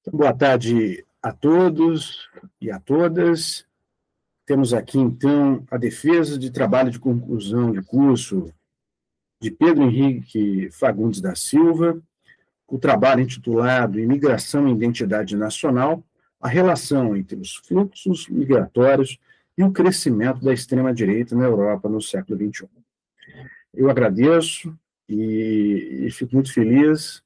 Boa tarde a todos e a todas. Temos aqui, então, a defesa de trabalho de conclusão de curso de Pedro Henrique Fagundes da Silva, o trabalho intitulado Imigração e Identidade Nacional, a relação entre os fluxos migratórios e o crescimento da extrema-direita na Europa no século XXI. Eu agradeço e fico muito feliz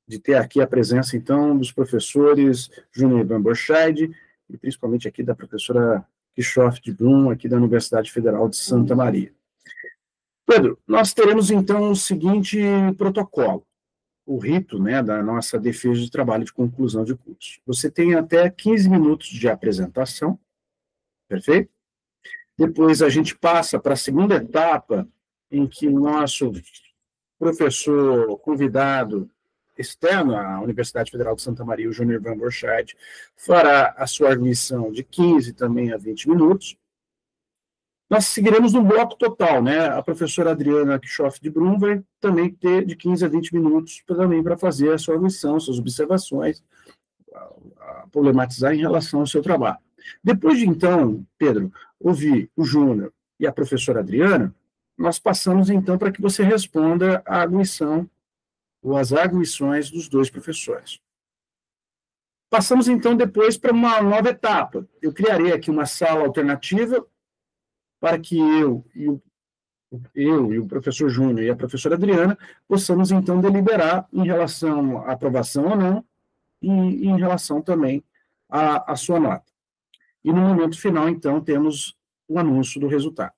de ter aqui a presença, então, dos professores Júnior Van Borscheid e principalmente aqui da professora Kishoff de Blum, aqui da Universidade Federal de Santa Maria. Pedro, nós teremos, então, o seguinte protocolo, o rito, né, da nossa defesa de trabalho de conclusão de curso. Você tem até 15 minutos de apresentação, perfeito? Depois a gente passa para a segunda etapa, em que o nosso professor convidado externo à Universidade Federal de Santa Maria, o Júnior Van Borscheid, fará a sua admissão de 15 também a 20 minutos. Nós seguiremos no bloco total, né? A professora Adriana Kishoff de Brum vai também ter de 15 a 20 minutos também para fazer a sua admissão, suas observações, a problematizar em relação ao seu trabalho. Depois de, então, Pedro, ouvir o Júnior e a professora Adriana, nós passamos, então, para que você responda a admissão ou as arguições dos dois professores. Passamos, então, depois para uma nova etapa. Eu criarei aqui uma sala alternativa para que eu e o professor Júnior e a professora Adriana possamos, então, deliberar em relação à aprovação ou não e em relação também à sua nota. E no momento final, então, temos o anúncio do resultado.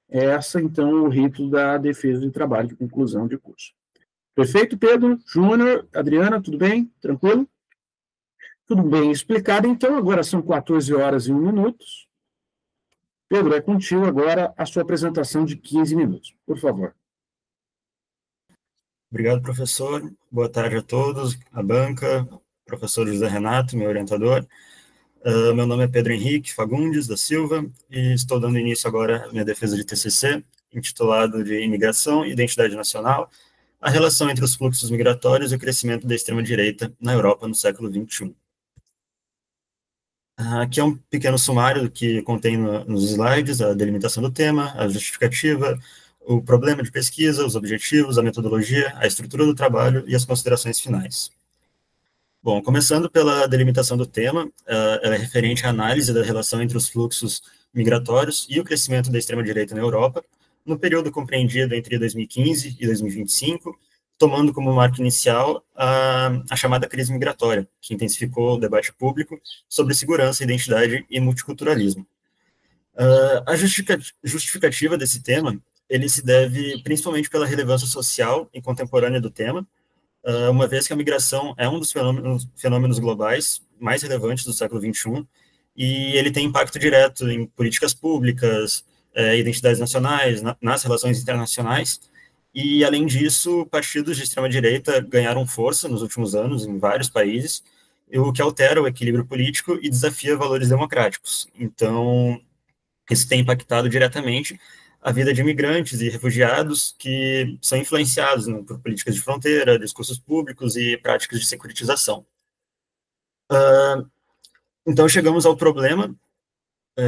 Essa, então, é o rito da defesa de trabalho de conclusão de curso. Perfeito, Pedro? Júnior, Adriana, tudo bem? Tranquilo? Tudo bem explicado. Então, agora são 14 horas e 1 minuto. Pedro, é contigo agora a sua apresentação de 15 minutos. Por favor. Obrigado, professor. Boa tarde a todos, a banca, professor José Renato, meu orientador. Meu nome é Pedro Henrique Fagundes da Silva e estou dando início agora à minha defesa de TCC, intitulado de Imigração e Identidade Nacional, a relação entre os fluxos migratórios e o crescimento da extrema-direita na Europa no século XXI. Aqui é um pequeno sumário do que contém nos slides, a delimitação do tema, a justificativa, o problema de pesquisa, os objetivos, a metodologia, a estrutura do trabalho e as considerações finais. Bom, começando pela delimitação do tema, ela é referente à análise da relação entre os fluxos migratórios e o crescimento da extrema-direita na Europa, no período compreendido entre 2015 e 2025, tomando como marco inicial a chamada crise migratória, que intensificou o debate público sobre segurança, identidade e multiculturalismo. A justificativa desse tema, ele se deve principalmente pela relevância social e contemporânea do tema, uma vez que a migração é um dos fenômenos globais mais relevantes do século XXI, e ele tem impacto direto em políticas públicas, identidades nacionais, nas relações internacionais, e, além disso, partidos de extrema-direita ganharam força nos últimos anos em vários países, o que altera o equilíbrio político e desafia valores democráticos. Então, isso tem impactado diretamente a vida de imigrantes e refugiados que são influenciados, né, por políticas de fronteira, discursos públicos e práticas de securitização. Então, chegamos ao problema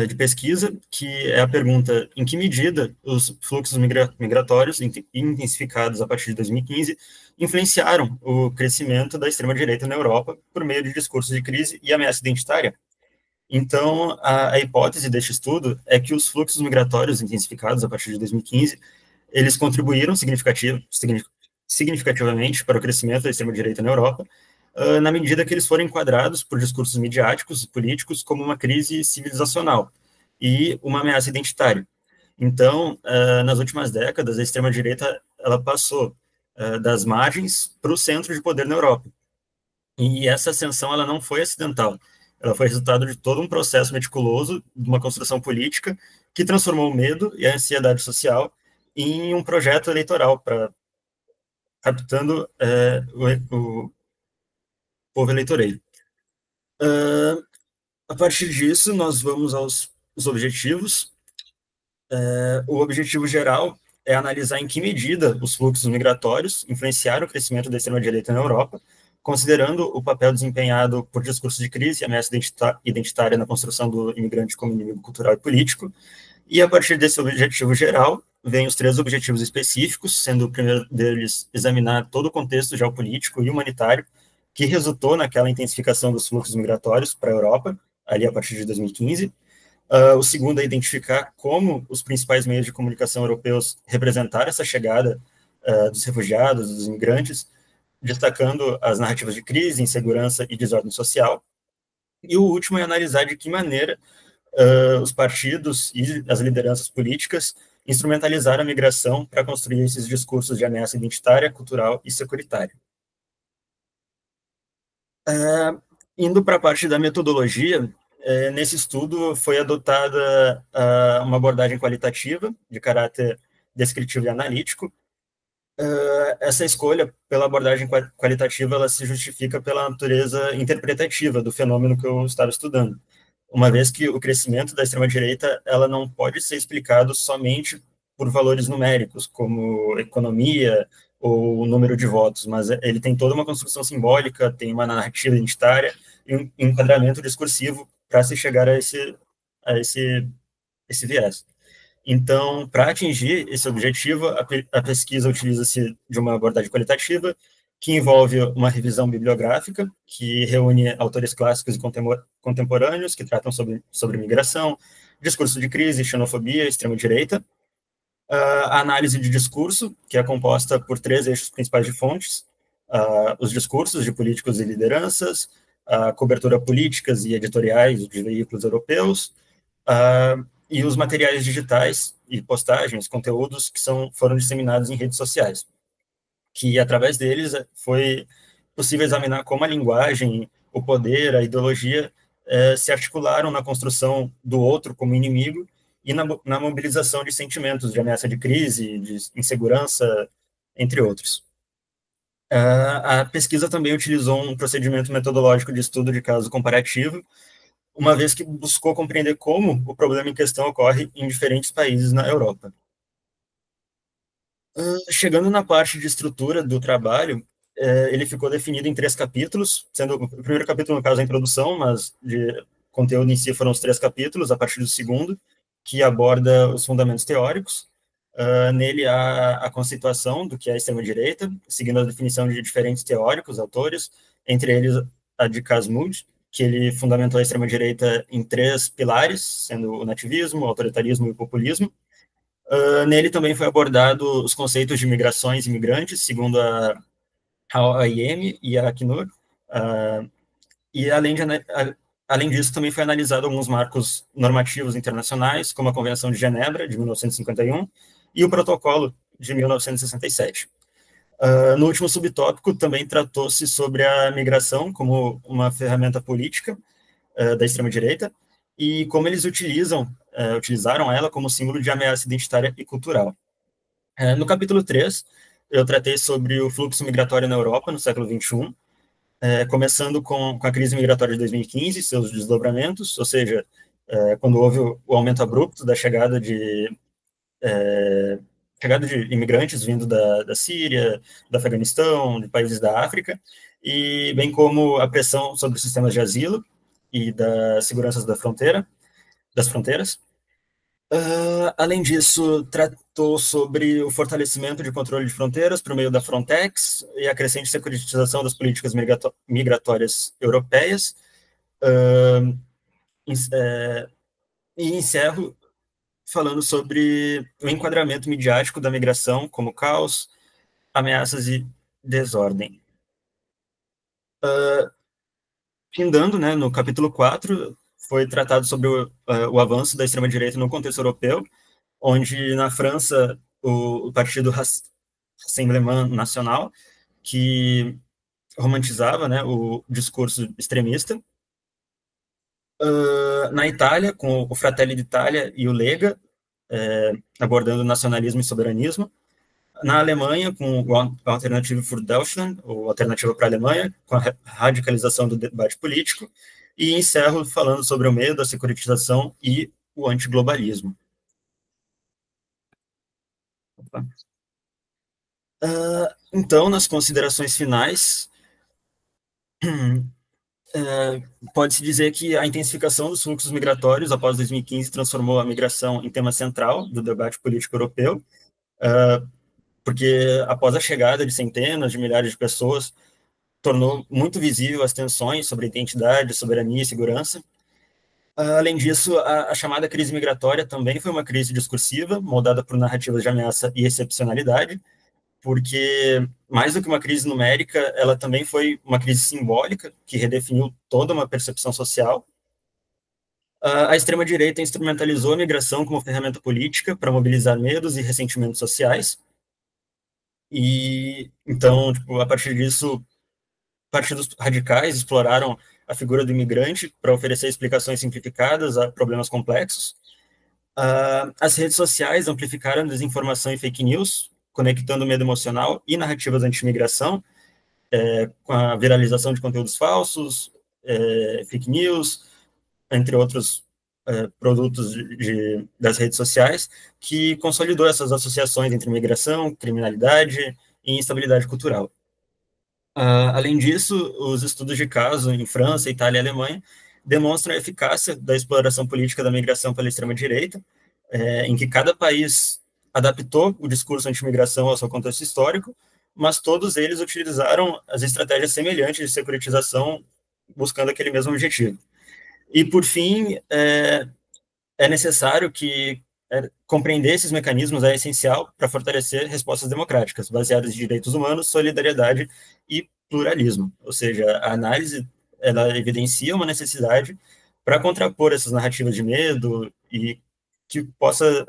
de pesquisa, que é a pergunta: em que medida os fluxos migratórios intensificados a partir de 2015 influenciaram o crescimento da extrema-direita na Europa por meio de discursos de crise e ameaça identitária? Então, a hipótese deste estudo é que os fluxos migratórios intensificados a partir de 2015, eles contribuíram significativamente para o crescimento da extrema-direita na Europa, na medida que eles foram enquadrados por discursos midiáticos e políticos como uma crise civilizacional e uma ameaça identitária. Então, nas últimas décadas, a extrema-direita ela passou das margens para o centro de poder na Europa. E essa ascensão ela não foi acidental. Ela foi resultado de todo um processo meticuloso de uma construção política que transformou o medo e a ansiedade social em um projeto eleitoral para captando o povo eleitoreiro. A partir disso, nós vamos aos objetivos. O objetivo geral é analisar em que medida os fluxos migratórios influenciaram o crescimento da extrema-direita na Europa, considerando o papel desempenhado por discursos de crise e ameaça identitária na construção do imigrante como inimigo cultural e político. E a partir desse objetivo geral, vem os 3 objetivos específicos, sendo o primeiro deles examinar todo o contexto geopolítico e humanitário que resultou naquela intensificação dos fluxos migratórios para a Europa, ali a partir de 2015. O segundo é identificar como os principais meios de comunicação europeus representaram essa chegada dos refugiados, dos imigrantes, destacando as narrativas de crise, insegurança e desordem social. E o último é analisar de que maneira os partidos e as lideranças políticas instrumentalizaram a migração para construir esses discursos de ameaça identitária, cultural e securitária. Indo para a parte da metodologia, nesse estudo foi adotada uma abordagem qualitativa, de caráter descritivo e analítico. Essa escolha pela abordagem qualitativa, ela se justifica pela natureza interpretativa do fenômeno que eu estava estudando, uma vez que o crescimento da extrema-direita ela não pode ser explicado somente por valores numéricos, como economia ou número de votos, mas ele tem toda uma construção simbólica, tem uma narrativa identitária e um enquadramento discursivo para se chegar a esse viés. Então, para atingir esse objetivo, a pesquisa utiliza-se de uma abordagem qualitativa, que envolve uma revisão bibliográfica, que reúne autores clássicos e contemporâneos que tratam sobre migração, discurso de crise, xenofobia, extrema-direita, a análise de discurso, que é composta por 3 eixos principais de fontes, os discursos de políticos e lideranças, a cobertura políticas e editoriais de veículos europeus, e os materiais digitais e postagens, conteúdos que foram disseminados em redes sociais, que através deles foi possível examinar como a linguagem, o poder, a ideologia se articularam na construção do outro como inimigo e na mobilização de sentimentos de ameaça de crise, de insegurança, entre outros. A pesquisa também utilizou um procedimento metodológico de estudo de caso comparativo, uma vez que buscou compreender como o problema em questão ocorre em diferentes países na Europa. Chegando na parte de estrutura do trabalho, ele ficou definido em 3 capítulos, sendo o primeiro capítulo, no caso, a introdução, mas de conteúdo em si foram os 3 capítulos, a partir do segundo, que aborda os fundamentos teóricos. Nele há a conceituação do que é a extrema-direita, seguindo a definição de diferentes teóricos, autores, entre eles a de Casmud, que ele fundamentou a extrema-direita em 3 pilares, sendo o nativismo, o autoritarismo e o populismo. Nele também foi abordado os conceitos de migrações e migrantes, segundo a OIM e a Acnur, e além disso também foi analisado alguns marcos normativos internacionais, como a Convenção de Genebra, de 1951, e o Protocolo de 1967. No último subtópico, também tratou-se sobre a migração como uma ferramenta política da extrema-direita e como eles utilizaram ela como símbolo de ameaça identitária e cultural. No capítulo 3, eu tratei sobre o fluxo migratório na Europa no século XXI, começando com a crise migratória de 2015, seus desdobramentos, ou seja, quando houve o aumento abrupto da chegada de imigrantes vindo da Síria, do Afeganistão, de países da África, e bem como a pressão sobre os sistemas de asilo e das seguranças das fronteiras. Além disso, tratou sobre o fortalecimento de controle de fronteiras por meio da Frontex e a crescente securitização das políticas migratórias europeias. E encerro falando sobre o enquadramento midiático da migração como caos, ameaças e desordem. Findando, né, no capítulo 4, foi tratado sobre o avanço da extrema-direita no contexto europeu, onde na França o partido Rassemblement National, que romantizava, né, o discurso extremista. Na Itália, com o Fratelli d'Italia e o Lega, abordando nacionalismo e soberanismo. Na Alemanha, com o Alternative für Deutschland, ou Alternativa para a Alemanha, com a radicalização do debate político. E encerro falando sobre o medo, a securitização e o antiglobalismo. Então, nas considerações finais, Pode-se dizer que a intensificação dos fluxos migratórios após 2015 transformou a migração em tema central do debate político europeu, porque após a chegada de centenas de milhares de pessoas, tornou muito visível as tensões sobre identidade, soberania e segurança. Além disso, a chamada crise migratória também foi uma crise discursiva, moldada por narrativas de ameaça e excepcionalidade, porque, mais do que uma crise numérica, ela também foi uma crise simbólica, que redefiniu toda uma percepção social. A extrema-direita instrumentalizou a migração como ferramenta política para mobilizar medos e ressentimentos sociais, e então, tipo, a partir disso, partidos radicais exploraram a figura do imigrante para oferecer explicações simplificadas a problemas complexos. As redes sociais amplificaram desinformação e fake news, conectando medo emocional e narrativas anti-imigração, com a viralização de conteúdos falsos, fake news, entre outros produtos das redes sociais, que consolidou essas associações entre migração, criminalidade e instabilidade cultural. Além disso, os estudos de caso em França, Itália e Alemanha demonstram a eficácia da exploração política da migração pela extrema-direita, em que cada país adaptou o discurso anti-imigração ao seu contexto histórico, mas todos eles utilizaram as estratégias semelhantes de securitização buscando aquele mesmo objetivo. E, por fim, é necessário que compreender esses mecanismos é essencial para fortalecer respostas democráticas, baseadas em direitos humanos, solidariedade e pluralismo. Ou seja, a análise ela evidencia uma necessidade para contrapor essas narrativas de medo e que possa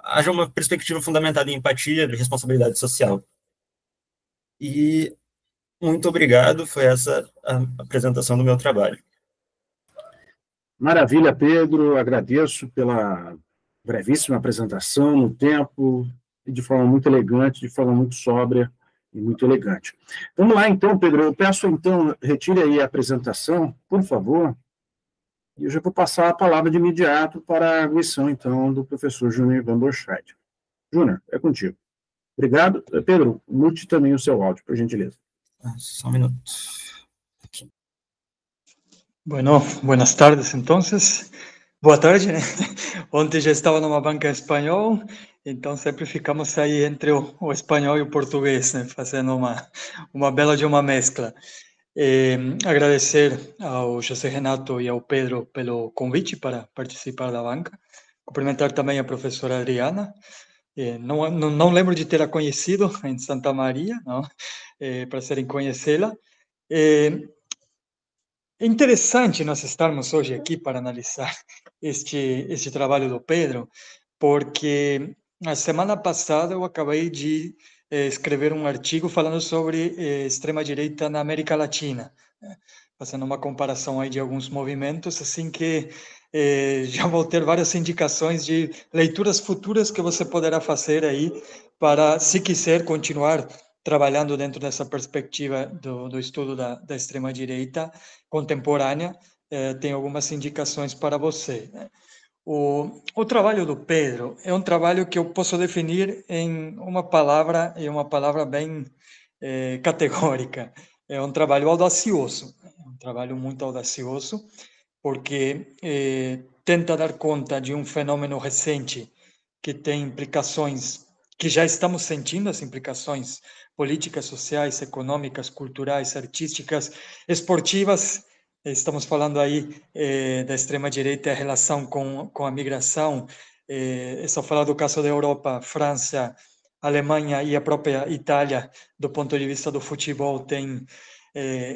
haja uma perspectiva fundamentada em empatia e responsabilidade social. E muito obrigado, foi essa a apresentação do meu trabalho. Maravilha, Pedro, agradeço pela brevíssima apresentação no tempo, e de forma muito elegante, de forma muito sóbria e muito elegante. Vamos lá, então, Pedro, eu peço, então, retire aí a apresentação, por favor, e eu já vou passar a palavra de imediato para a missão, então, do professor Júnior Van Boschheid. Júnior, é contigo. Obrigado. Pedro, mute também o seu áudio, por gentileza. Só um minuto. Bueno, buenas tardes, entonces. Boa tarde, né? Ontem já estava numa banca em espanhol, então sempre ficamos aí entre o espanhol e o português, né? Fazendo uma bela de uma mescla. Agradecer ao José Renato e ao Pedro pelo convite para participar da banca. Cumprimentar também a professora Adriana. Não lembro de tê-la conhecido em Santa Maria, não? Prazer em conhecê-la. É interessante nós estarmos hoje aqui para analisar este trabalho do Pedro, porque a semana passada eu acabei de escrever um artigo falando sobre extrema-direita na América Latina, né? Fazendo uma comparação aí de alguns movimentos, assim que já vou ter várias indicações de leituras futuras que você poderá fazer aí para, se quiser, continuar trabalhando dentro dessa perspectiva do estudo da extrema-direita contemporânea, tem algumas indicações para você, né? O trabalho do Pedro é um trabalho que eu posso definir em uma palavra, e uma palavra bem categórica. É um trabalho audacioso, é um trabalho muito audacioso, porque tenta dar conta de um fenômeno recente que tem implicações, que já estamos sentindo as implicações políticas, sociais, econômicas, culturais, artísticas, esportivas. Estamos falando aí da extrema-direita e a relação com a migração. É só falar do caso da Europa, França, Alemanha e a própria Itália, do ponto de vista do futebol, tem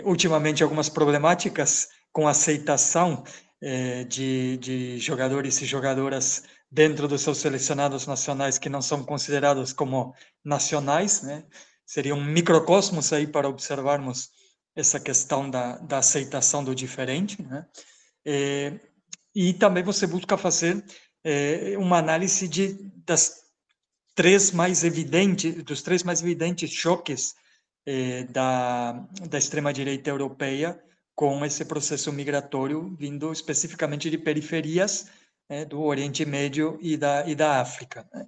ultimamente algumas problemáticas com a aceitação de jogadores e jogadoras dentro dos seus selecionados nacionais que não são considerados como nacionais, né? Seria um microcosmos aí para observarmos essa questão da aceitação do diferente, né? E também você busca fazer uma análise dos três mais evidentes choques da extrema-direita europeia com esse processo migratório vindo especificamente de periferias, né, do Oriente Médio e da África, né?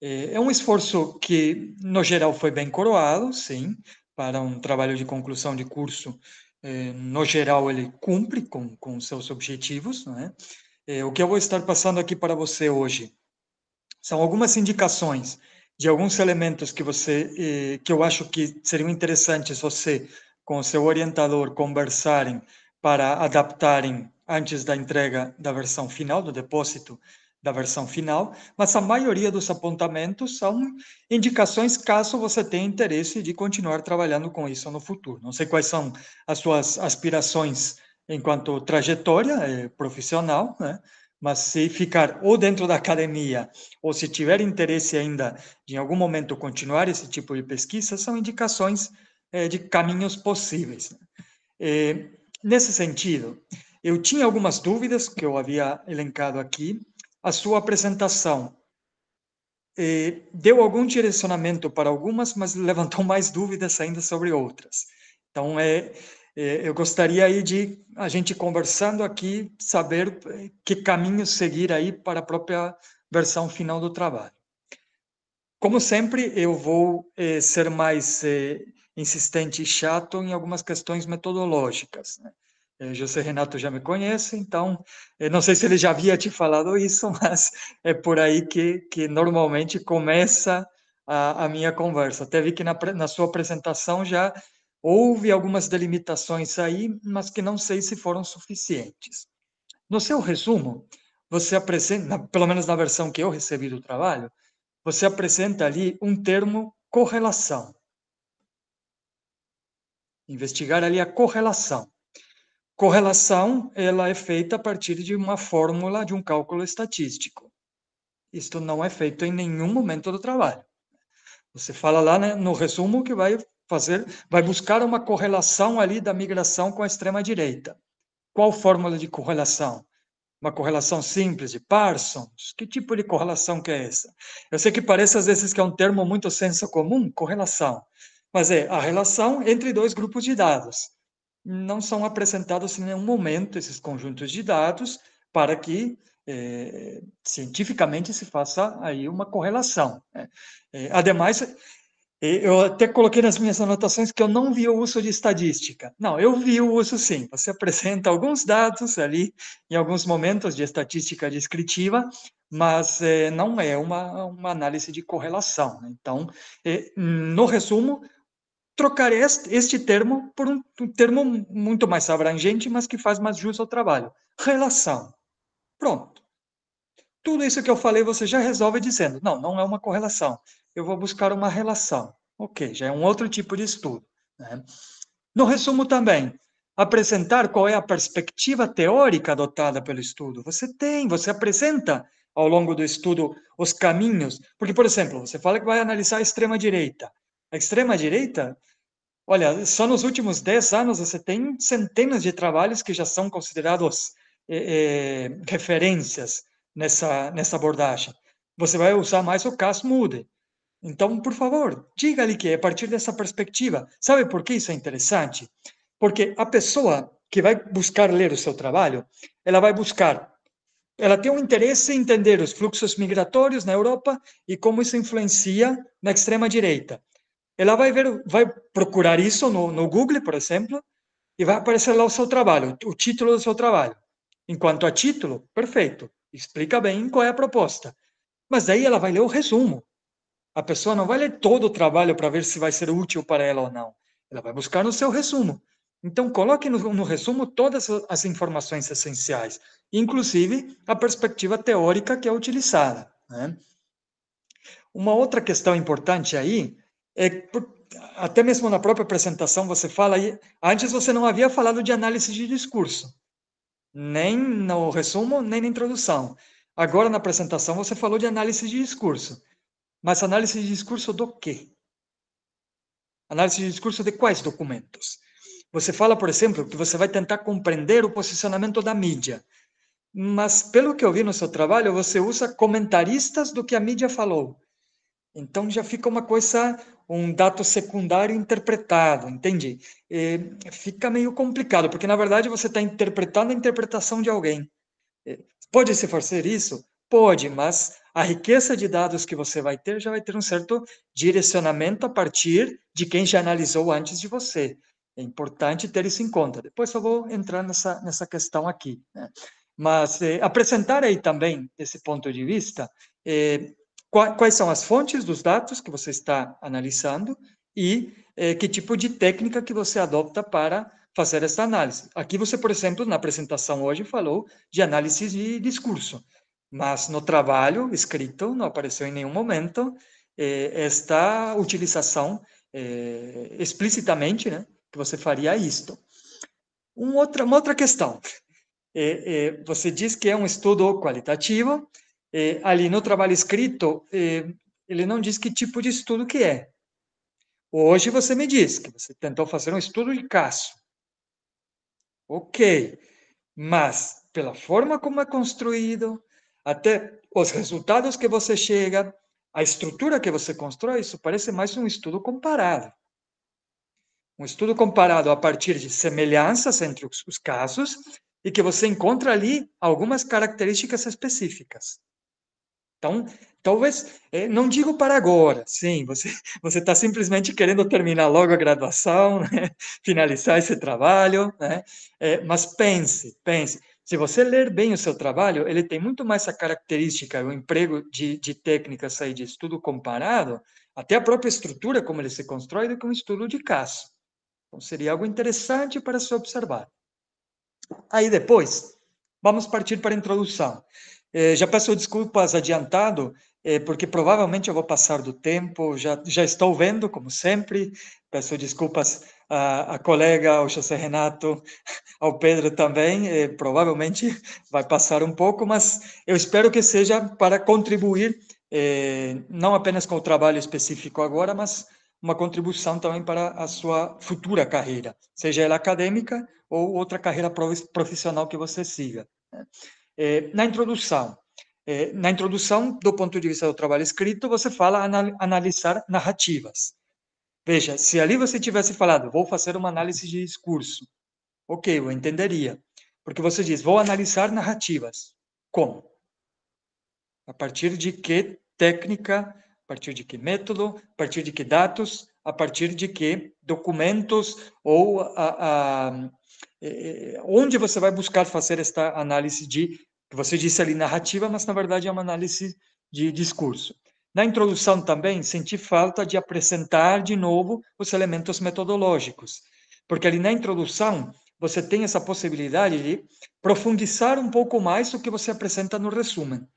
É um esforço que, no geral, foi bem coroado, sim, para um trabalho de conclusão de curso, no geral, ele cumpre com seus objetivos, não é? O que eu vou estar passando aqui para você hoje são algumas indicações de alguns elementos que eu acho que seriam interessantes você, com o seu orientador, conversarem para adaptarem antes da entrega da versão final, do depósito da versão final, mas a maioria dos apontamentos são indicações caso você tenha interesse de continuar trabalhando com isso no futuro. Não sei quais são as suas aspirações enquanto trajetória profissional, né? Mas se ficar ou dentro da academia, ou se tiver interesse ainda de, em algum momento, continuar esse tipo de pesquisa, são indicações de caminhos possíveis. Nesse sentido, eu tinha algumas dúvidas que eu havia elencado aqui. A sua apresentação deu algum direcionamento para algumas, mas levantou mais dúvidas ainda sobre outras. Então, eu gostaria aí de a gente conversando aqui, saber que caminho seguir aí para a própria versão final do trabalho. Como sempre, eu vou ser mais insistente e chato em algumas questões metodológicas, né? José Renato já me conhece, então, não sei se ele já havia te falado isso, mas é por aí que normalmente começa a minha conversa. Até vi que na sua apresentação já houve algumas delimitações aí, mas que não sei se foram suficientes. No seu resumo, você apresenta, pelo menos na versão que eu recebi do trabalho, você apresenta ali um termo correlação. Investigar ali a correlação. Correlação, ela é feita a partir de uma fórmula de um cálculo estatístico. Isto não é feito em nenhum momento do trabalho. Você fala lá, né, no resumo que vai buscar uma correlação ali da migração com a extrema-direita. Qual fórmula de correlação? Uma correlação simples de Parsons? Que tipo de correlação que é essa? Eu sei que parece às vezes que é um termo muito senso comum, correlação, mas é a relação entre dois grupos de dados. Não são apresentados em nenhum momento esses conjuntos de dados para que cientificamente se faça aí uma correlação, né? Ademais, eu até coloquei nas minhas anotações que eu não vi o uso de estatística. Não, eu vi o uso sim. Você apresenta alguns dados ali, em alguns momentos de estatística descritiva, mas não é uma análise de correlação, né? Então, no resumo, trocar este termo por um termo muito mais abrangente, mas que faz mais jus ao trabalho. Relação. Pronto. Tudo isso que eu falei você já resolve dizendo, não é uma correlação. Eu vou buscar uma relação. Ok, já é um outro tipo de estudo, né? No resumo também, apresentar qual é a perspectiva teórica adotada pelo estudo. Você apresenta ao longo do estudo os caminhos. Porque, por exemplo, você fala que vai analisar a extrema-direita. A extrema-direita, olha, só nos últimos 10 anos você tem centenas de trabalhos que já são considerados referências nessa abordagem. Você vai usar mais o Cass Moodle. Então, por favor, diga-lhe que é a partir dessa perspectiva. Sabe por que isso é interessante? Porque a pessoa que vai buscar ler o seu trabalho, ela tem um interesse em entender os fluxos migratórios na Europa e como isso influencia na extrema-direita. Ela vai procurar isso no Google, por exemplo, e vai aparecer lá o seu trabalho, o título do seu trabalho. Enquanto a título, perfeito, explica bem qual é a proposta. Mas daí ela vai ler o resumo. A pessoa não vai ler todo o trabalho para ver se vai ser útil para ela ou não. Ela vai buscar no seu resumo. Então, coloque no resumo todas as informações essenciais, inclusive a perspectiva teórica que é utilizada, né? Uma outra questão importante aí até mesmo na própria apresentação você fala aí, antes você não havia falado de análise de discurso, nem no resumo, nem na introdução. Agora na apresentação você falou de análise de discurso. Mas análise de discurso do quê? Análise de discurso de quais documentos? Você fala, por exemplo, que você vai tentar compreender o posicionamento da mídia. Mas, pelo que eu vi no seu trabalho, você usa comentaristas do que a mídia falou. Então, já fica uma coisa, um dado secundário interpretado, entende? Fica meio complicado, porque, na verdade, você está interpretando a interpretação de alguém. Pode-se fazer isso? Pode, mas a riqueza de dados que você vai ter já vai ter um certo direcionamento a partir de quem já analisou antes de você. É importante ter isso em conta. Depois eu vou entrar nessa questão aqui, né? Mas apresentar aí também, desse ponto de vista, quais são as fontes dos dados que você está analisando e que tipo de técnica que você adopta para fazer essa análise. Aqui você, por exemplo, na apresentação hoje falou de análise de discurso, mas no trabalho escrito não apareceu em nenhum momento esta utilização explicitamente, né, que você faria isto. Uma outra questão. Você diz que é um estudo qualitativo, ali no trabalho escrito, ele não diz que tipo de estudo que é. Hoje você me diz que você tentou fazer um estudo de caso. Ok, mas pela forma como é construído, até os resultados que você chega, a estrutura que você constrói, isso parece mais um estudo comparado. Um estudo comparado a partir de semelhanças entre os casos e que você encontra ali algumas características específicas. Então, talvez, não digo para agora, sim, você está simplesmente querendo terminar logo a graduação, né? Finalizar esse trabalho, né? Mas pense, se você ler bem o seu trabalho, ele tem muito mais a característica, o emprego de técnicas aí de estudo comparado, até a própria estrutura, como ele se constrói, do que um estudo de caso. Então, seria algo interessante para se observar. Aí depois, vamos partir para a introdução. Já peço desculpas adiantado, porque provavelmente eu vou passar do tempo, já estou vendo, como sempre. Peço desculpas à colega, ao José Renato, ao Pedro também. Provavelmente vai passar um pouco, mas eu espero que seja para contribuir, não apenas com o trabalho específico agora, mas uma contribuição também para a sua futura carreira, seja ela acadêmica ou outra carreira profissional que você siga. Na introdução, do ponto de vista do trabalho escrito, você fala analisar narrativas. Veja, se ali você tivesse falado, vou fazer uma análise de discurso, ok, eu entenderia. Porque você diz, vou analisar narrativas. Como? A partir de que técnica, a partir de que método, a partir de que dados, a partir de que documentos, ou onde você vai buscar fazer esta análise que você disse ali narrativa, mas na verdade é uma análise de discurso. Na introdução também senti falta de apresentar de novo os elementos metodológicos, porque ali na introdução você tem essa possibilidade de profundizar um pouco mais o que você apresenta no resumo.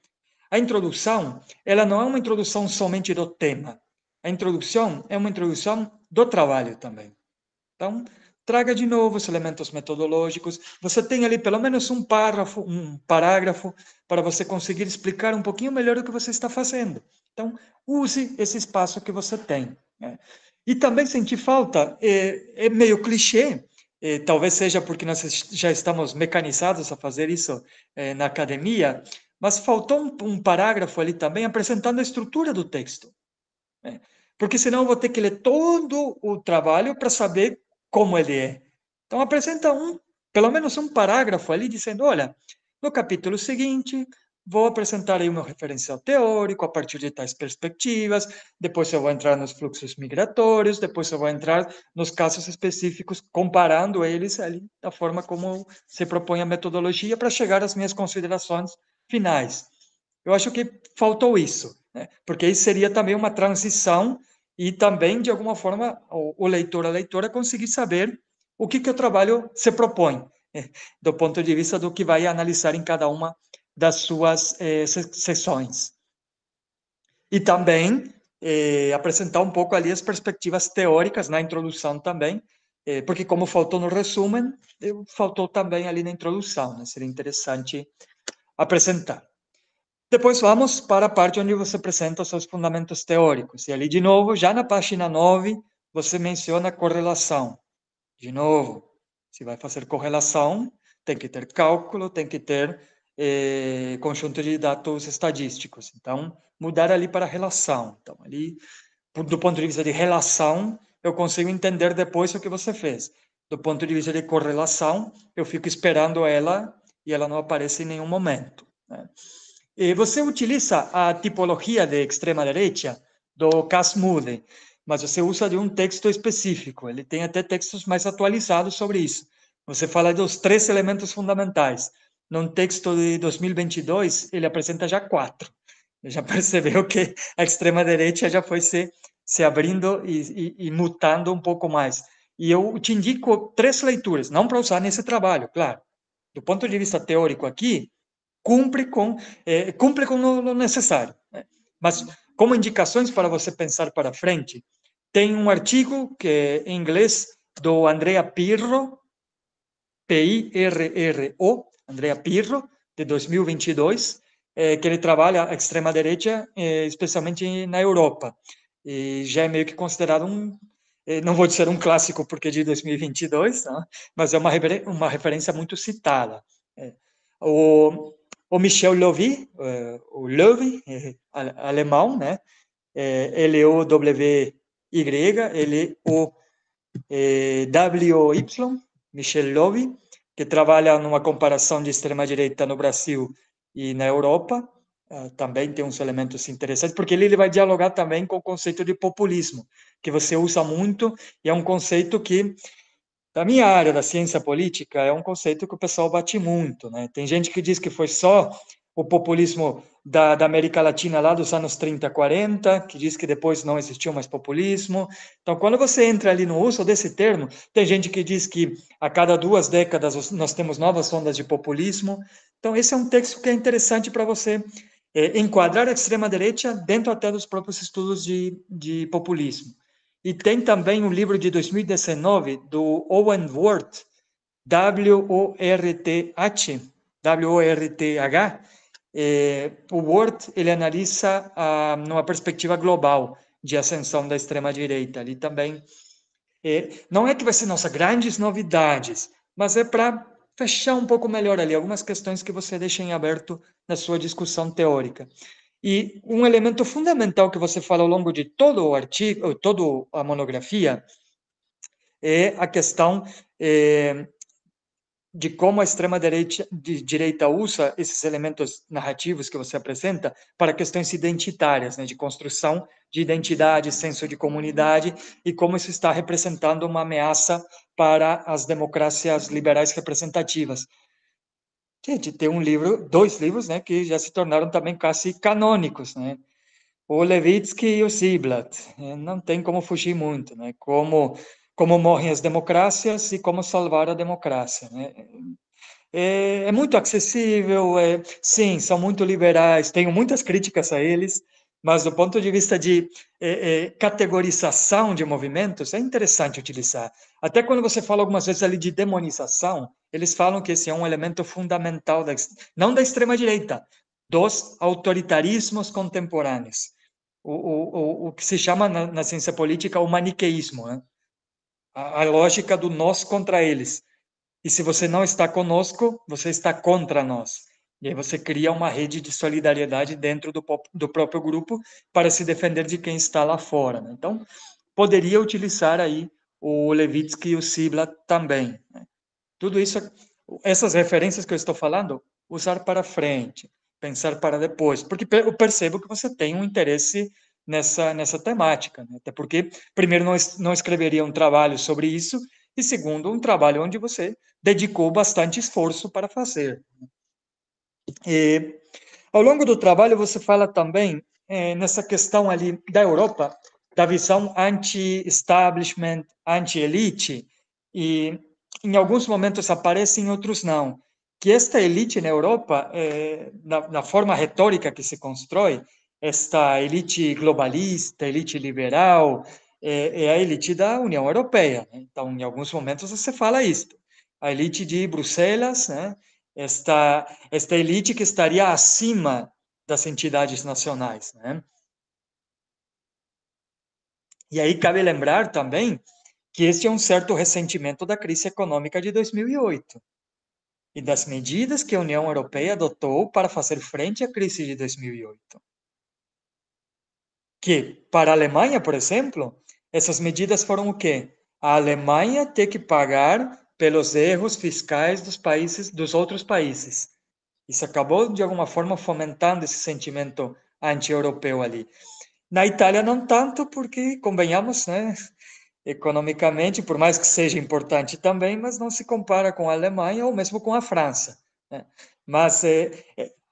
A introdução, ela não é uma introdução somente do tema. A introdução é uma introdução do trabalho também. Então, traga de novo os elementos metodológicos. Você tem ali pelo menos um parágrafo para você conseguir explicar um pouquinho melhor o que você está fazendo. Então, use esse espaço que você tem, né? E também senti falta, é meio clichê, talvez seja porque nós já estamos mecanizados a fazer isso na academia, mas faltou um parágrafo ali também apresentando a estrutura do texto, né? Porque senão eu vou ter que ler todo o trabalho para saber como ele é. Então, apresenta pelo menos um parágrafo ali dizendo, olha, no capítulo seguinte, vou apresentar aí um referencial teórico a partir de tais perspectivas, depois eu vou entrar nos fluxos migratórios, depois eu vou entrar nos casos específicos, comparando eles ali da forma como se propõe a metodologia para chegar às minhas considerações finais. Eu acho que faltou isso, né? Porque aí seria também uma transição e também, de alguma forma, o leitor, a leitora conseguir saber o que o trabalho se propõe, do ponto de vista do que vai analisar em cada uma das suas sessões. E também apresentar um pouco ali as perspectivas teóricas na introdução também, porque como faltou no resumo, faltou também ali na introdução, né? Seria interessante apresentar. Depois vamos para a parte onde você apresenta os seus fundamentos teóricos. E ali, de novo, já na página 9, você menciona correlação. De novo, se vai fazer correlação, tem que ter cálculo, tem que ter conjunto de dados estatísticos. Então, mudar ali para relação. Então, ali, do ponto de vista de relação, eu consigo entender depois o que você fez. Do ponto de vista de correlação, eu fico esperando ela e ela não aparece em nenhum momento, né? Você utiliza a tipologia de extrema-direita do Cass-Moodle, mas você usa de um texto específico. Ele tem até textos mais atualizados sobre isso. Você fala dos 3 elementos fundamentais. Num texto de 2022, ele apresenta já 4. Já percebeu que a extrema-direita já foi se abrindo e mutando um pouco mais. E eu te indico 3 leituras, não para usar nesse trabalho, claro. Do ponto de vista teórico aqui, cumpre com o necessário. Né? Mas, como indicações para você pensar para frente, tem um artigo que é em inglês do Andrea Pirro, Pirro, Andrea Pirro, de 2022, que ele trabalha a extrema-direita, especialmente na Europa. E já é meio que considerado não vou dizer um clássico porque é de 2022, né? Mas é uma referência muito citada. O Michel Levy, o Levy, alemão, né? L-O-W-Y, L-O-W-Y, Michel Levy, que trabalha numa comparação de extrema-direita no Brasil e na Europa. Também tem uns elementos interessantes, porque ele vai dialogar também com o conceito de populismo, que você usa muito, e é um conceito que, da minha área da ciência política, é um conceito que o pessoal bate muito, né? Tem gente que diz que foi só o populismo da América Latina lá dos anos 30, 40, que diz que depois não existiu mais populismo. Então, quando você entra ali no uso desse termo, tem gente que diz que a cada 2 décadas nós temos novas ondas de populismo. Então, esse é um texto que é interessante para você enquadrar a extrema-direita dentro até dos próprios estudos de populismo. E tem também um livro de 2019 do Owen Wirth, W-O-R-T-H. O Wirth, ele analisa numa perspectiva global de ascensão da extrema-direita. Ali também, não é que vai ser, nossa, grandes novidades, mas é para fechar um pouco melhor ali algumas questões que você deixa em aberto na sua discussão teórica. E um elemento fundamental que você fala ao longo de todo o artigo, toda a monografia, é a questão de como a extrema-direita usa esses elementos narrativos que você apresenta para questões identitárias, né, de construção de identidade, senso de comunidade, e como isso está representando uma ameaça para as democracias liberais representativas. Gente, tem 2 livros, né, que já se tornaram também quase canônicos, né? O Levitsky e o Ziblatt. Não tem como fugir muito, né? Como morrem as democracias e como salvar a democracia, né? É muito acessível, sim, são muito liberais, tenho muitas críticas a eles, mas do ponto de vista de categorização de movimentos, é interessante utilizar. Até quando você fala algumas vezes ali de demonização, eles falam que esse é um elemento fundamental, não da extrema-direita, dos autoritarismos contemporâneos. O que se chama na ciência política o maniqueísmo, né? A lógica do nós contra eles. E se você não está conosco, você está contra nós. E aí você cria uma rede de solidariedade dentro do próprio grupo para se defender de quem está lá fora, né? Então, poderia utilizar aí o Levitsky e o Ziblatt também, né? Tudo isso, essas referências que eu estou falando, usar para frente, pensar para depois, porque eu percebo que você tem um interesse nessa temática, né? Até porque, primeiro, não escreveria um trabalho sobre isso, e segundo, um trabalho onde você dedicou bastante esforço para fazer. E, ao longo do trabalho, você fala também nessa questão ali da Europa, da visão anti-establishment, anti-elite, e em alguns momentos aparece, em outros não, que esta elite na Europa, na forma retórica que se constrói, esta elite globalista, elite liberal, é a elite da União Europeia, né? Então, em alguns momentos você fala isto. A elite de Bruxelas, né? Esta elite que estaria acima das entidades nacionais, né? E aí cabe lembrar também que este é um certo ressentimento da crise econômica de 2008 e das medidas que a União Europeia adotou para fazer frente à crise de 2008. Que, para a Alemanha, por exemplo, essas medidas foram o quê? A Alemanha ter que pagar pelos erros fiscais dos outros países. Isso acabou, de alguma forma, fomentando esse sentimento anti-europeu ali. Na Itália, não tanto, porque, convenhamos, né, economicamente, por mais que seja importante também, mas não se compara com a Alemanha ou mesmo com a França, né? Mas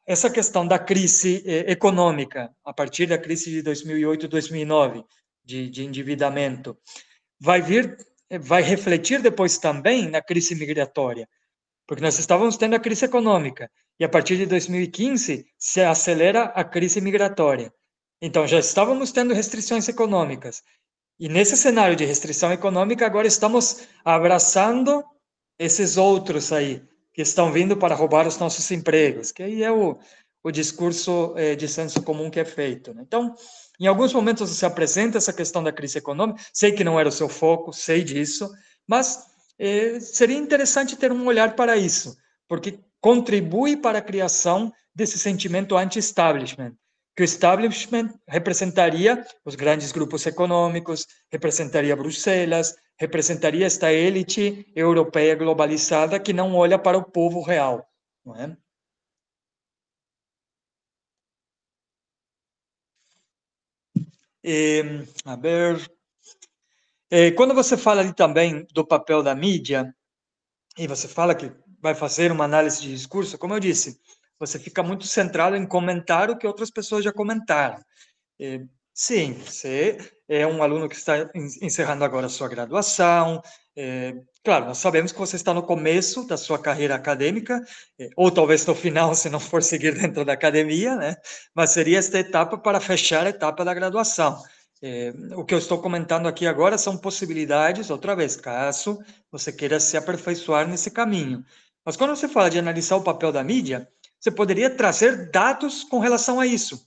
essa questão da crise econômica, a partir da crise de 2008, 2009, de endividamento, vai refletir depois também na crise migratória, porque nós estávamos tendo a crise econômica, e a partir de 2015 se acelera a crise migratória. Então, já estávamos tendo restrições econômicas, e nesse cenário de restrição econômica, agora estamos abraçando esses outros aí, que estão vindo para roubar os nossos empregos, que aí é o discurso de senso comum que é feito, né? Então, em alguns momentos você apresenta essa questão da crise econômica, sei que não era o seu foco, sei disso, mas seria interessante ter um olhar para isso, porque contribui para a criação desse sentimento anti-establishment, que o establishment representaria os grandes grupos econômicos, representaria Bruxelas, representaria esta elite europeia globalizada que não olha para o povo real, não é? A ver, quando você fala ali também do papel da mídia, e você fala que vai fazer uma análise de discurso, como eu disse, você fica muito centrado em comentar o que outras pessoas já comentaram. Sim, você é um aluno que está encerrando agora a sua graduação. Claro, nós sabemos que você está no começo da sua carreira acadêmica, ou talvez no final, se não for seguir dentro da academia, né? Mas seria esta etapa para fechar a etapa da graduação. O que eu estou comentando aqui agora são possibilidades, outra vez, caso você queira se aperfeiçoar nesse caminho. Mas quando você fala de analisar o papel da mídia, você poderia trazer dados com relação a isso.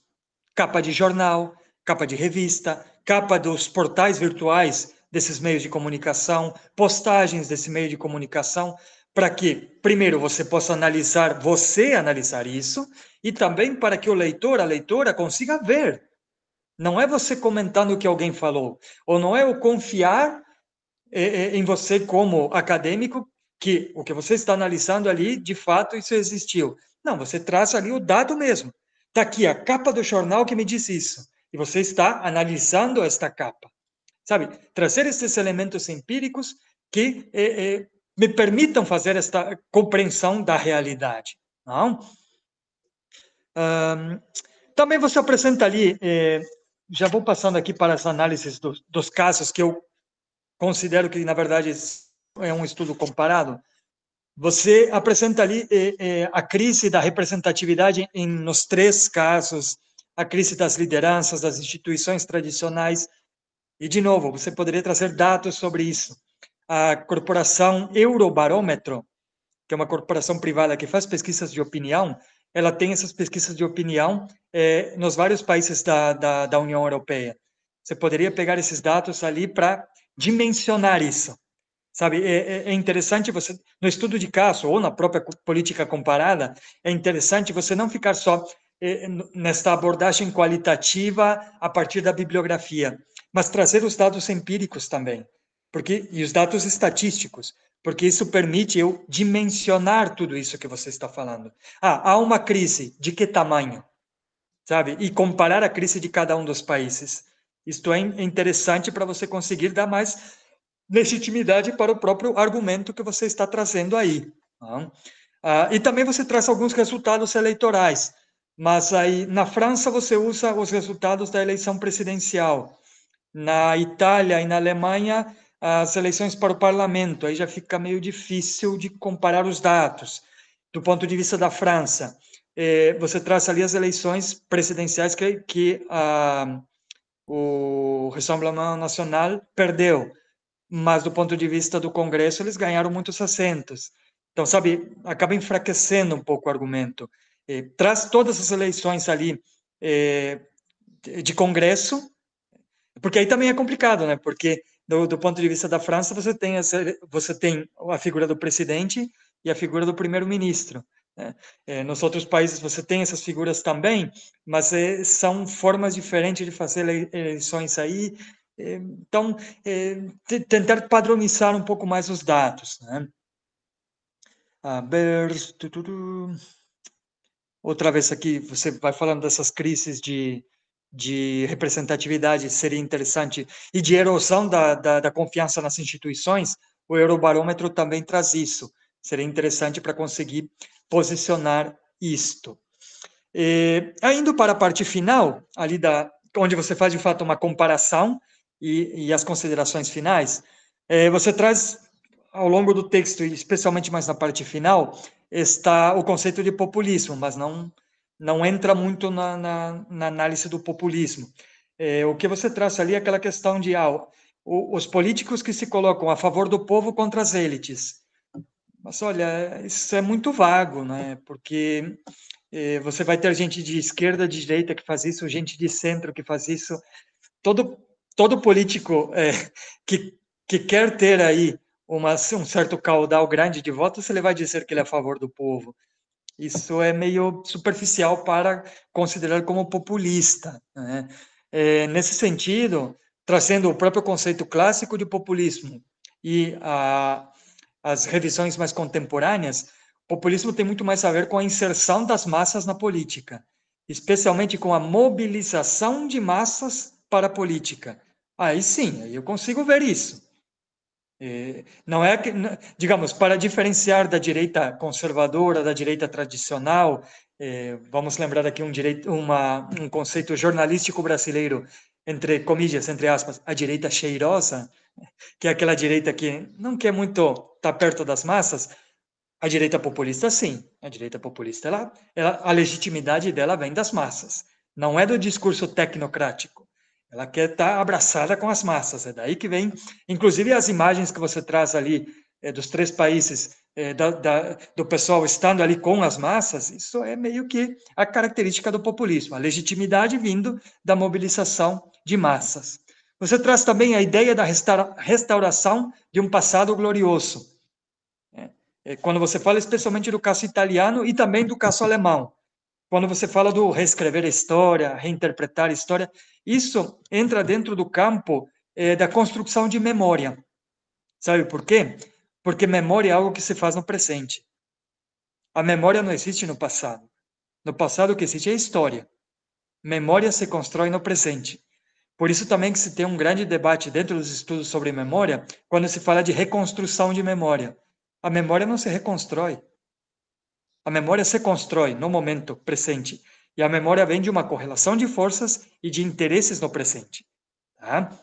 Capa de jornal, capa de revista, capa dos portais virtuais desses meios de comunicação, postagens desse meio de comunicação, para que, primeiro, você possa analisar isso, e também para que o leitor, a leitora, consiga ver. Não é você comentando o que alguém falou, ou não é eu confiar em você como acadêmico que o que você está analisando ali, de fato, isso existiu. Não, você traz ali o dado mesmo. Está aqui a capa do jornal que me diz isso. E você está analisando esta capa. Sabe? Trazer esses elementos empíricos que me permitam fazer esta compreensão da realidade. Não? Também você apresenta ali, já vou passando aqui para as análises dos casos que eu considero que, na verdade, é um estudo comparado. Você apresenta ali a crise da representatividade nos três casos, a crise das lideranças, das instituições tradicionais. E, de novo, você poderia trazer dados sobre isso. A corporação Eurobarômetro, que é uma corporação privada que faz pesquisas de opinião, ela tem essas pesquisas de opinião nos vários países da União Europeia. Você poderia pegar esses dados ali para dimensionar isso. Sabe, é interessante você, no estudo de caso ou na própria política comparada, é interessante você não ficar só nesta abordagem qualitativa a partir da bibliografia, mas trazer os dados empíricos também, e os dados estatísticos, porque isso permite eu dimensionar tudo isso que você está falando. Há uma crise, de que tamanho? Sabe? E comparar a crise de cada um dos países. Isto é interessante para você conseguir dar mais legitimidade para o próprio argumento que você está trazendo aí. E também você traz alguns resultados eleitorais, mas aí na França você usa os resultados da eleição presidencial, na Itália e na Alemanha as eleições para o parlamento, aí já fica meio difícil de comparar os dados. Do ponto de vista da França, você traz ali as eleições presidenciais que o Rassemblement Nacional perdeu, mas do ponto de vista do Congresso, eles ganharam muitos assentos. Então, sabe, acaba enfraquecendo um pouco o argumento. Traz todas as eleições ali de Congresso, porque aí também é complicado, né? Porque do ponto de vista da França, você tem a figura do presidente e a figura do primeiro-ministro. Né? Nos outros países você tem essas figuras também, mas são formas diferentes de fazer eleições aí. Então, tentar padronizar um pouco mais os dados. Né? A ver, outra vez aqui, você vai falando dessas crises de representatividade, seria interessante, e de erosão da confiança nas instituições, o Eurobarômetro também traz isso. Seria interessante para conseguir posicionar isto. Indo para a parte final, ali onde você faz de fato uma comparação e as considerações finais, você traz ao longo do texto, e especialmente mais na parte final, está o conceito de populismo, mas não entra muito na análise do populismo. O que você traz ali é aquela questão de os políticos que se colocam a favor do povo contra as elites. Mas, olha, isso é muito vago, né? Porque você vai ter gente de esquerda, de direita que faz isso, gente de centro que faz isso. Todo político que quer ter aí um certo caudal grande de votos, ele vai dizer que ele é a favor do povo. Isso é meio superficial para considerar como populista, né? Nesse sentido, trazendo o próprio conceito clássico de populismo e as revisões mais contemporâneas, o populismo tem muito mais a ver com a inserção das massas na política, especialmente com a mobilização de massas para a política. Aí sim, aí eu consigo ver isso. Não é que, digamos, para diferenciar da direita conservadora, da direita tradicional, vamos lembrar aqui um conceito jornalístico brasileiro, entre comillas, entre aspas, a direita cheirosa, que é aquela direita que não quer muito estar perto das massas. A direita populista, sim. A direita populista, a legitimidade dela vem das massas. Não é do discurso tecnocrático. Ela quer estar abraçada com as massas. É daí que vem, inclusive, as imagens que você traz ali dos 3 países, do pessoal estando ali com as massas. Isso é meio que a característica do populismo. A legitimidade vindo da mobilização de massas. Você traz também a ideia da restauração de um passado glorioso. Quando você fala especialmente do caso italiano e também do caso alemão, quando você fala do reescrever a história, reinterpretar a história, isso entra dentro do campo da construção de memória. Sabe por quê? Porque memória é algo que se faz no presente. A memória não existe no passado. No passado o que existe é a história. Memória se constrói no presente. Por isso também que se tem um grande debate dentro dos estudos sobre memória, quando se fala de reconstrução de memória. A memória não se reconstrói. A memória se constrói no momento presente. E a memória vem de uma correlação de forças e de interesses no presente. Tá?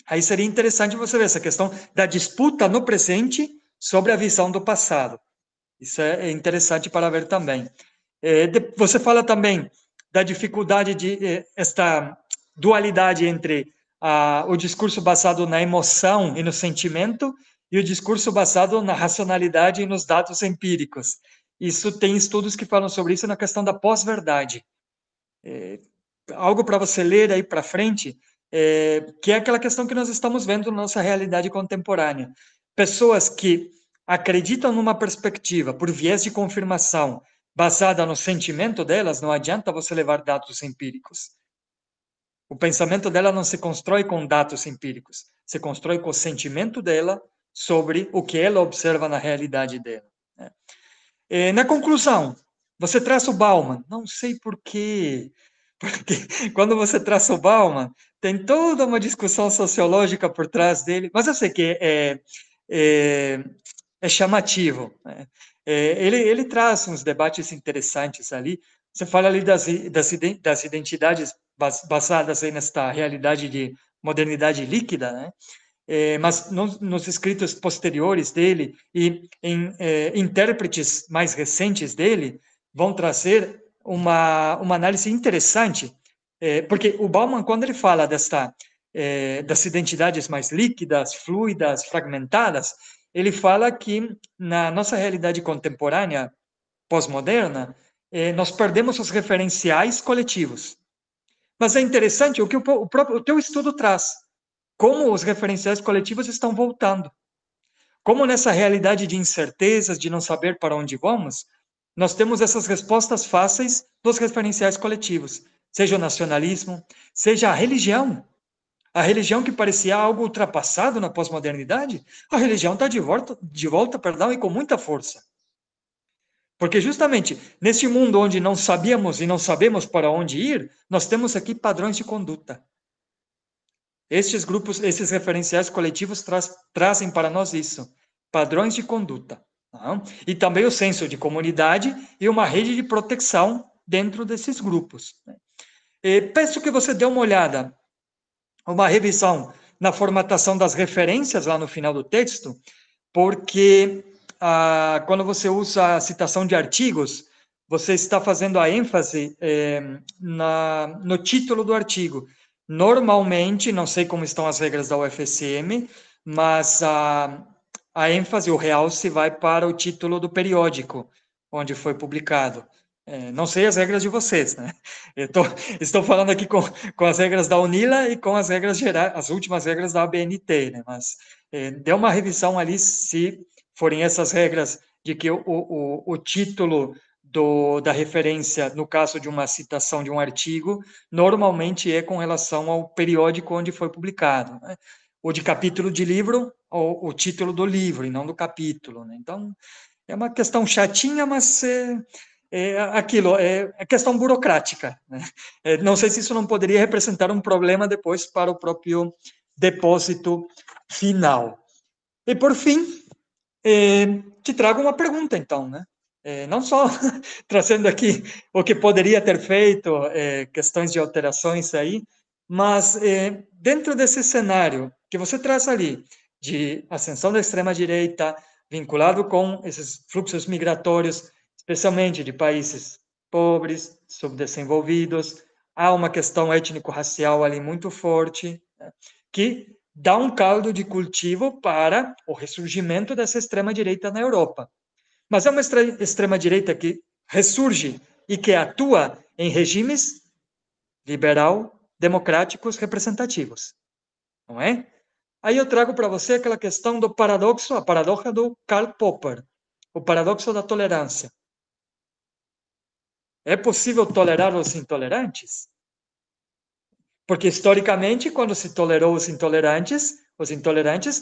Aí seria interessante você ver essa questão da disputa no presente sobre a visão do passado. Isso é interessante para ver também. Você fala também da dificuldade de esta dualidade entre o discurso baseado na emoção e no sentimento e o discurso baseado na racionalidade e nos dados empíricos. Isso tem estudos que falam sobre isso na questão da pós-verdade. Algo para você ler aí para frente, que é aquela questão que nós estamos vendo na nossa realidade contemporânea. Pessoas que acreditam numa perspectiva por viés de confirmação baseada no sentimento delas, não adianta você levar dados empíricos. O pensamento dela não se constrói com dados empíricos, se constrói com o sentimento dela sobre o que ela observa na realidade dela. Na conclusão, você traça o Bauman. Não sei por quê, porque quando você traça o Bauman, tem toda uma discussão sociológica por trás dele, mas eu sei que é chamativo. Né? Ele traz uns debates interessantes ali. Você fala ali das identidades baseadas aí nesta realidade de modernidade líquida, né? Mas nos escritos posteriores dele e em intérpretes mais recentes dele, vão trazer uma análise interessante, porque o Bauman, quando ele fala das identidades mais líquidas, fluidas, fragmentadas, ele fala que na nossa realidade contemporânea, pós-moderna, nós perdemos os referenciais coletivos. Mas é interessante o que o teu estudo traz, como os referenciais coletivos estão voltando. Como nessa realidade de incertezas, de não saber para onde vamos, nós temos essas respostas fáceis dos referenciais coletivos, seja o nacionalismo, seja a religião. A religião que parecia algo ultrapassado na pós-modernidade, a religião está de volta, e com muita força. Porque justamente neste mundo onde não sabíamos e não sabemos para onde ir, nós temos aqui padrões de conduta. Estes grupos, esses referenciais coletivos trazem para nós isso, padrões de conduta. Tá? E também o senso de comunidade e uma rede de proteção dentro desses grupos. Peço que você dê uma olhada, uma revisão na formatação das referências lá no final do texto, porque quando você usa a citação de artigos, você está fazendo a ênfase no título do artigo. Normalmente, não sei como estão as regras da UFSM, mas a ênfase, o realce, vai para o título do periódico, onde foi publicado. Não sei as regras de vocês, né? Estou falando aqui com as regras da UNILA e com as regras gerais, as últimas regras da ABNT, né? Mas dê uma revisão ali se forem essas regras de que o título da referência, no caso de uma citação de um artigo, normalmente é com relação ao periódico onde foi publicado, né? O de capítulo de livro, ou o título do livro, e não do capítulo, né? Então, é uma questão chatinha, mas é questão burocrática, né? Não sei se isso não poderia representar um problema depois para o próprio depósito final. E, por fim, te trago uma pergunta, então, né? Não só trazendo aqui o que poderia ter feito, questões de alterações aí, mas dentro desse cenário que você traz ali, de ascensão da extrema-direita, vinculado com esses fluxos migratórios, especialmente de países pobres, subdesenvolvidos, há uma questão étnico-racial ali muito forte, né, que dá um caldo de cultivo para o ressurgimento dessa extrema-direita na Europa. Mas é uma extrema-direita que ressurge e que atua em regimes liberal-democráticos representativos, não é? Aí eu trago para você aquela questão do paradoxo, a paradoxa do Karl Popper, o paradoxo da tolerância. É possível tolerar os intolerantes? Porque, historicamente, quando se tolerou os intolerantes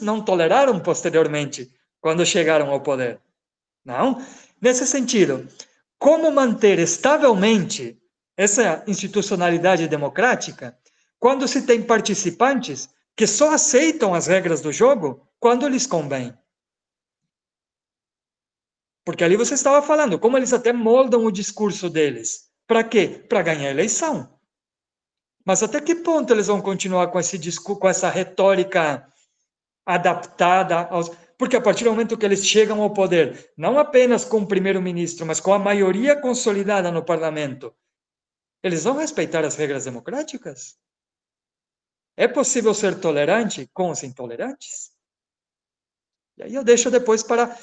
não toleraram posteriormente, quando chegaram ao poder. Não? Nesse sentido, como manter estavelmente essa institucionalidade democrática quando se tem participantes que só aceitam as regras do jogo quando lhes convém? Porque ali você estava falando, como eles até moldam o discurso deles. Para quê? Para ganhar a eleição. Mas até que ponto eles vão continuar com esse discurso, com essa retórica adaptada aos... Porque a partir do momento que eles chegam ao poder, não apenas com o primeiro-ministro, mas com a maioria consolidada no parlamento, eles vão respeitar as regras democráticas? É possível ser tolerante com os intolerantes? E aí eu deixo depois para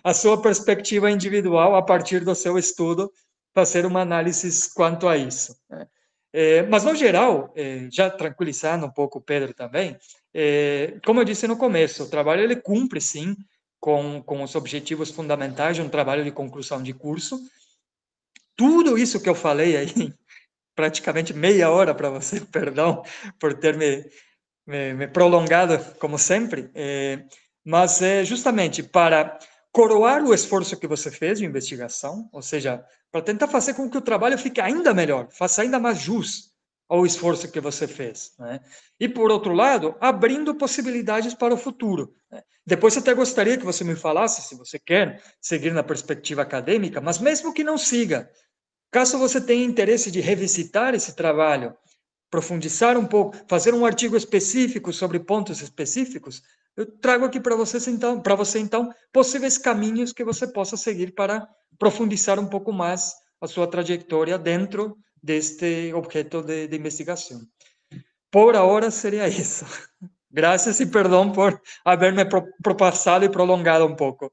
a sua perspectiva individual, a partir do seu estudo, fazer uma análise quanto a isso. Mas, no geral, já tranquilizando um pouco o Pedro também, como eu disse no começo, o trabalho ele cumpre, sim, com os objetivos fundamentais de um trabalho de conclusão de curso. Tudo isso que eu falei aí, praticamente meia hora para você, perdão por ter me prolongado, como sempre, mas é justamente para coroar o esforço que você fez de investigação, ou seja, para tentar fazer com que o trabalho fique ainda melhor, faça ainda mais jus ao esforço que você fez, né? E, por outro lado, abrindo possibilidades para o futuro, né? Depois, até gostaria que você me falasse, se você quer seguir na perspectiva acadêmica, mas mesmo que não siga, caso você tenha interesse de revisitar esse trabalho, profundizar um pouco, fazer um artigo específico sobre pontos específicos, eu trago aqui para você então, possíveis caminhos que você possa seguir para profundizar um pouco mais a sua trajetória dentro deste objeto de investigação. Por ahora seria isso. Graças e perdão por haberme propassado e prolongado um pouco.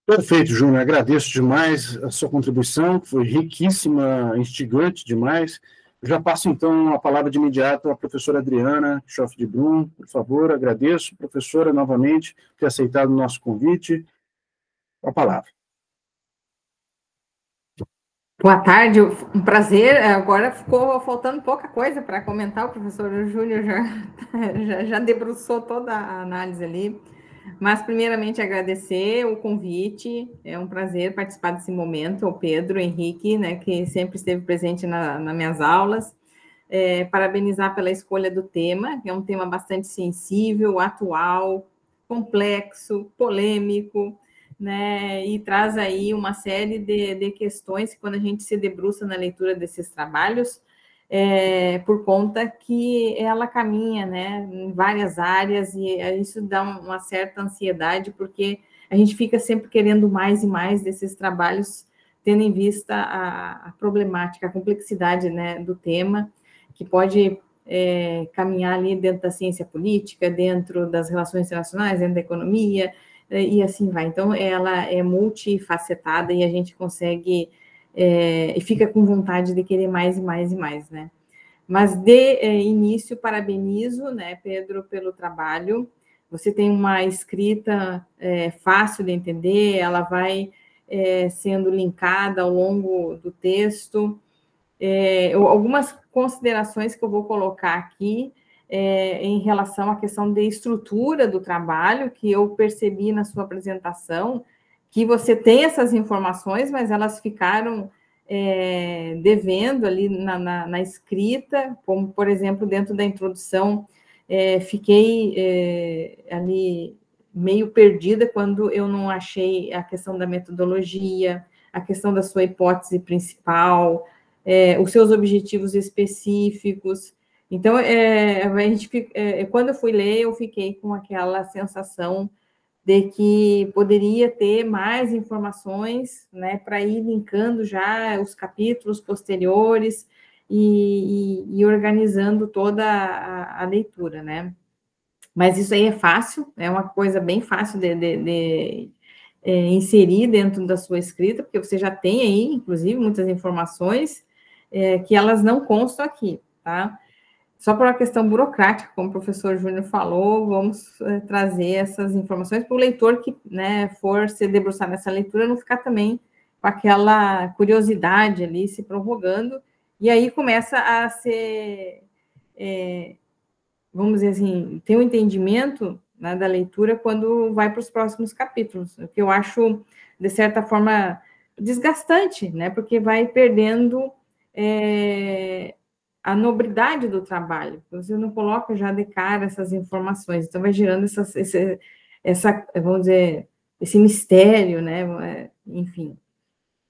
Perfeito, Júnior. Agradeço demais a sua contribuição, que foi riquíssima, instigante demais. Eu já passo, então, a palavra de imediato à professora Adriana Schoff de Brum. Por favor, agradeço, professora, novamente, por ter aceitado o nosso convite. A palavra. Boa tarde, um prazer. Agora ficou faltando pouca coisa para comentar. O professor Júnior já debruçou toda a análise ali. Mas, primeiramente, agradecer o convite, é um prazer participar desse momento, ao Pedro Henrique, né, que sempre esteve presente nas minhas aulas, parabenizar pela escolha do tema, que é um tema bastante sensível, atual, complexo, polêmico, né, e traz aí uma série de questões que, quando a gente se debruça na leitura desses trabalhos, por conta que ela caminha, né, em várias áreas, e isso dá uma certa ansiedade, porque a gente fica sempre querendo mais e mais desses trabalhos, tendo em vista a problemática, a complexidade, né, do tema, que pode caminhar ali dentro da ciência política, dentro das relações internacionais, dentro da economia, e assim vai. Então, ela é multifacetada e a gente consegue... e fica com vontade de querer mais e mais e mais, né? Mas, de início, parabenizo, né, Pedro, pelo trabalho. Você tem uma escrita fácil de entender, ela vai sendo linkada ao longo do texto. Algumas considerações que eu vou colocar aqui em relação à questão de estrutura do trabalho, que eu percebi na sua apresentação, que você tem essas informações, mas elas ficaram devendo ali na escrita, como, por exemplo, dentro da introdução, fiquei ali meio perdida quando eu não achei a questão da metodologia, a questão da sua hipótese principal, os seus objetivos específicos. Então, quando eu fui ler, eu fiquei com aquela sensação de que poderia ter mais informações, né, para ir linkando já os capítulos posteriores e organizando toda a leitura, né? Mas isso aí é fácil, é uma coisa bem fácil de inserir dentro da sua escrita, porque você já tem aí, inclusive, muitas informações que elas não constam aqui, tá? Só por uma questão burocrática, como o professor Júnior falou, vamos trazer essas informações para o leitor que, né, for se debruçar nessa leitura, não ficar também com aquela curiosidade ali se prorrogando, e aí começa a ser, vamos dizer assim, ter um entendimento, né, da leitura quando vai para os próximos capítulos, o que eu acho, de certa forma, desgastante, né, porque vai perdendo a nobridade do trabalho, você não coloca já de cara essas informações, então vai gerando vamos dizer, esse mistério, né, enfim.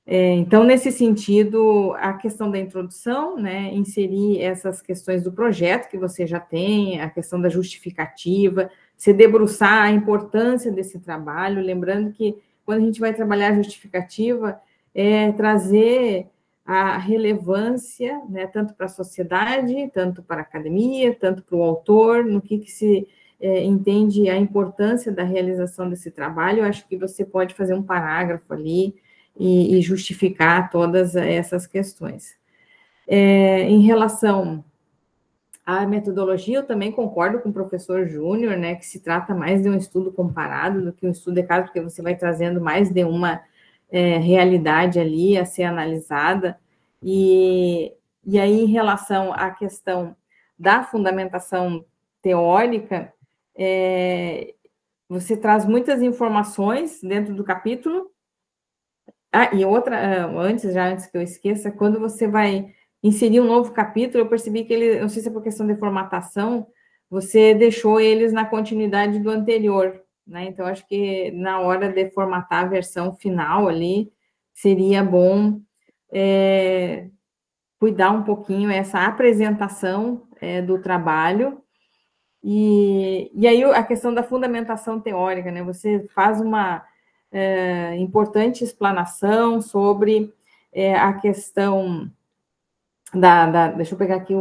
Então, nesse sentido, a questão da introdução, né, inserir essas questões do projeto que você já tem, a questão da justificativa, se debruçar a importância desse trabalho, lembrando que quando a gente vai trabalhar a justificativa, trazer a relevância, né, tanto para a sociedade, tanto para a academia, tanto para o autor, no que se entende a importância da realização desse trabalho. Eu acho que você pode fazer um parágrafo ali e justificar todas essas questões. Em relação à metodologia, eu também concordo com o professor Júnior, né, que se trata mais de um estudo comparado do que um estudo de caso, porque você vai trazendo mais de uma realidade ali a ser analisada, e aí, em relação à questão da fundamentação teórica, você traz muitas informações dentro do capítulo. E outra, antes que eu esqueça, quando você vai inserir um novo capítulo, eu percebi que ele, não sei se é por questão de formatação, você deixou eles na continuidade do anterior, né? Então, acho que na hora de formatar a versão final ali, seria bom cuidar um pouquinho essa apresentação do trabalho, e aí a questão da fundamentação teórica, né? Você faz uma importante explanação sobre a questão deixa eu pegar aqui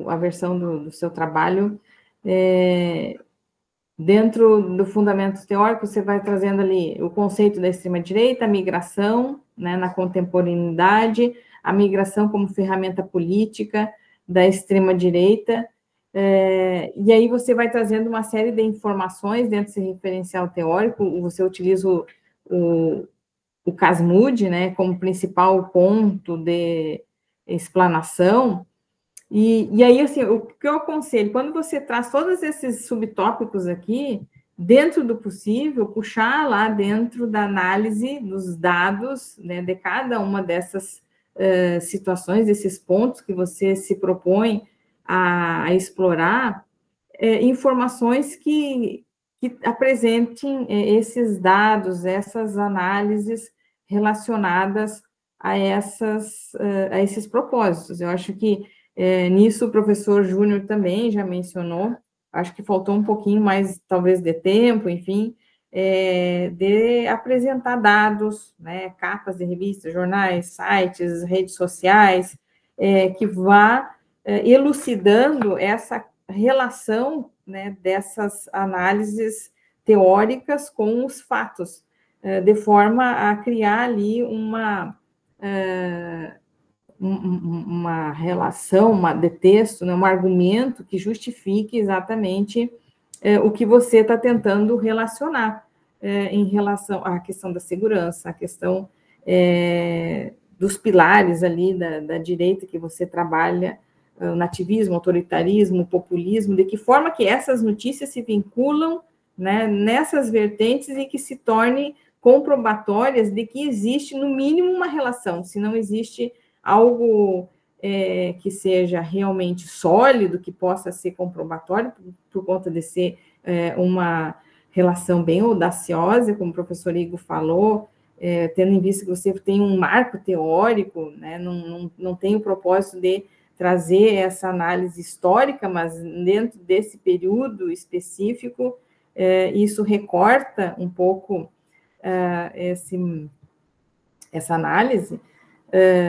a versão do seu trabalho, dentro do fundamento teórico, você vai trazendo ali o conceito da extrema-direita, a migração, né, na contemporaneidade, a migração como ferramenta política da extrema-direita, e aí você vai trazendo uma série de informações dentro desse referencial teórico, você utiliza o CASMUD, né, como principal ponto de explanação, e aí, assim, o que eu aconselho, quando você traz todos esses subtópicos aqui, dentro do possível, puxar lá dentro da análise dos dados, né, de cada uma dessas situações, desses pontos que você se propõe a explorar, informações que apresentem esses dados, essas análises relacionadas a esses propósitos. Eu acho que nisso o professor Júnior também já mencionou, acho que faltou um pouquinho mais, talvez, de tempo, enfim, de apresentar dados, né, capas de revistas, jornais, sites, redes sociais, que vá elucidando essa relação, né, dessas análises teóricas com os fatos, de forma a criar ali uma relação de texto, né, um argumento que justifique exatamente o que você está tentando relacionar em relação à questão da segurança, à questão dos pilares ali da direita que você trabalha, o nativismo, o autoritarismo, o populismo, de que forma que essas notícias se vinculam, né, nessas vertentes e que se tornem comprobatórias de que existe, no mínimo, uma relação. Se não existe algo que seja realmente sólido, que possa ser comprobatório, por conta de ser uma relação bem audaciosa, como o professor Igor falou, tendo em vista que você tem um marco teórico, né, não tem o propósito de trazer essa análise histórica, mas dentro desse período específico, isso recorta um pouco essa análise,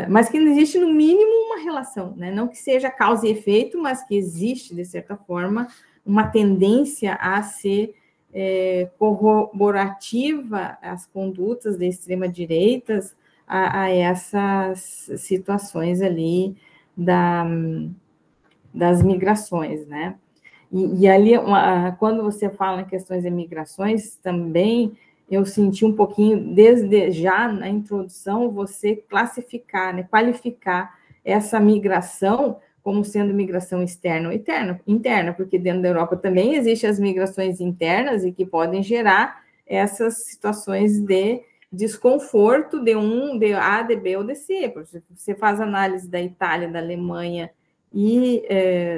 mas que existe, no mínimo, uma relação, né? Não que seja causa e efeito, mas que existe, de certa forma, uma tendência a ser corroborativa às condutas de extrema-direita, a essas situações ali das migrações, né? E ali, quando você fala em questões de migrações, também eu senti um pouquinho, desde já na introdução, você classificar, né, qualificar essa migração como sendo migração externa ou interna, porque dentro da Europa também existem as migrações internas e que podem gerar essas situações de desconforto de A, de B ou de C. Você faz análise da Itália, da Alemanha e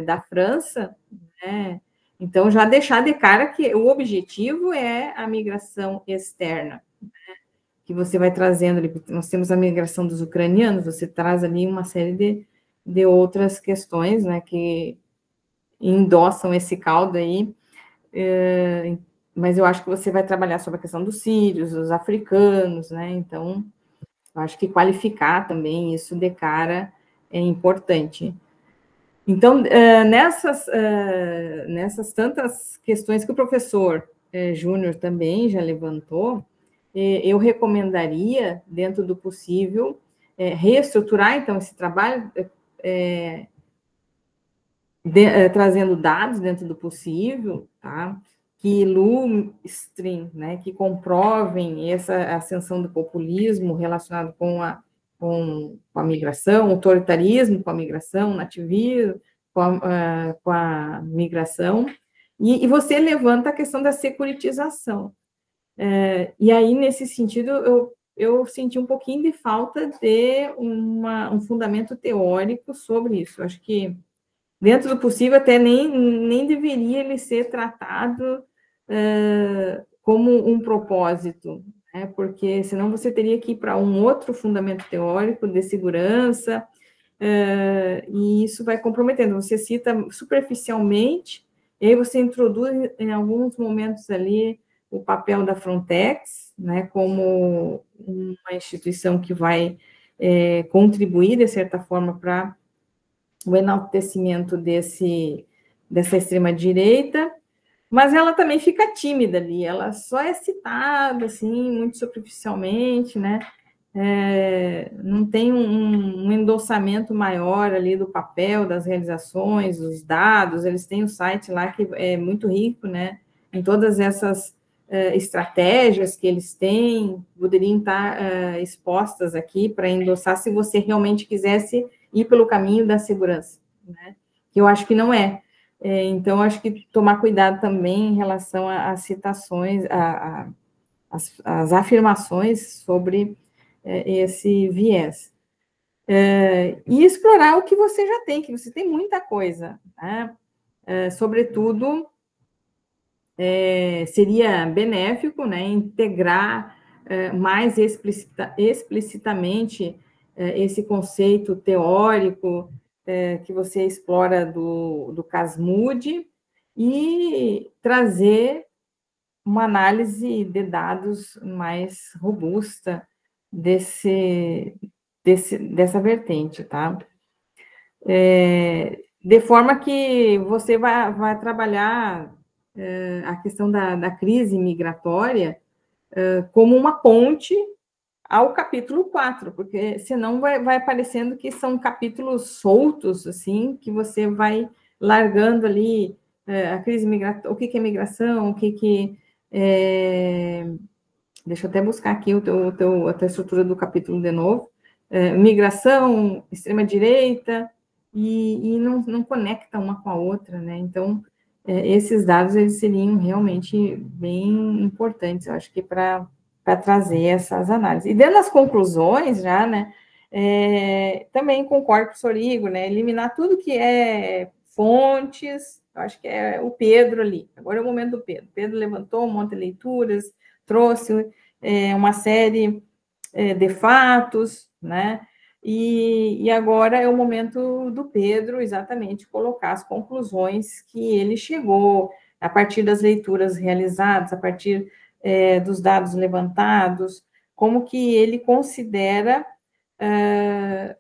da França, né? Então, já deixar de cara que o objetivo é a migração externa, né? Que você vai trazendo ali, nós temos a migração dos ucranianos, você traz ali uma série de outras questões, né, que endossam esse caldo aí, mas eu acho que você vai trabalhar sobre a questão dos sírios, dos africanos, né, então, eu acho que qualificar também isso de cara é importante. Então, nessas tantas questões que o professor Júnior também já levantou, eu recomendaria, dentro do possível, reestruturar, então, esse trabalho, trazendo dados dentro do possível, tá? Que ilustrem, né, que comprovem essa ascensão do populismo relacionado com a migração, autoritarismo com a migração, nativismo com a migração, e você levanta a questão da securitização. E aí, nesse sentido, eu senti um pouquinho de falta de um fundamento teórico sobre isso. Acho que, dentro do possível, até nem deveria ele ser tratado como um propósito, né? Porque senão você teria que ir para um outro fundamento teórico de segurança, e isso vai comprometendo. Você cita superficialmente, e aí você introduz em alguns momentos ali o papel da Frontex, né, como uma instituição que vai contribuir, de certa forma, para o enaltecimento dessa extrema-direita, mas ela também fica tímida ali, ela só é citada, assim, muito superficialmente, né? Não tem um endossamento maior ali do papel, das realizações, dos dados. Eles têm um site lá que é muito rico, né, em todas essas estratégias que eles têm, poderiam estar expostas aqui para endossar se você realmente quisesse ir pelo caminho da segurança, né? Que eu acho que não é. Então, acho que tomar cuidado também em relação às citações, às afirmações sobre esse viés. E explorar o que você já tem, que você tem muita coisa, né? Sobretudo, seria benéfico, né, integrar mais explicitamente esse conceito teórico que você explora do Casmud e trazer uma análise de dados mais robusta dessa vertente, tá? De forma que você vai trabalhar a questão da crise migratória como uma ponte ao capítulo 4, porque senão vai parecendo que são capítulos soltos, assim, que você vai largando ali a crise migratória, o que é migração, o que deixa eu até buscar aqui a tua estrutura do capítulo de novo. Migração, extrema-direita, e não conecta uma com a outra, né? Então, esses dados eles seriam realmente bem importantes, eu acho que para trazer essas análises. E dentro das conclusões, já, né? Também concordo com o professor Igor, né? Eliminar tudo que é fontes, eu acho que é o Pedro ali. Agora é o momento do Pedro. Pedro levantou um monte de leituras, trouxe uma série de fatos, né? E agora é o momento do Pedro, exatamente, colocar as conclusões que ele chegou a partir das leituras realizadas, a partir dos dados levantados, como que ele considera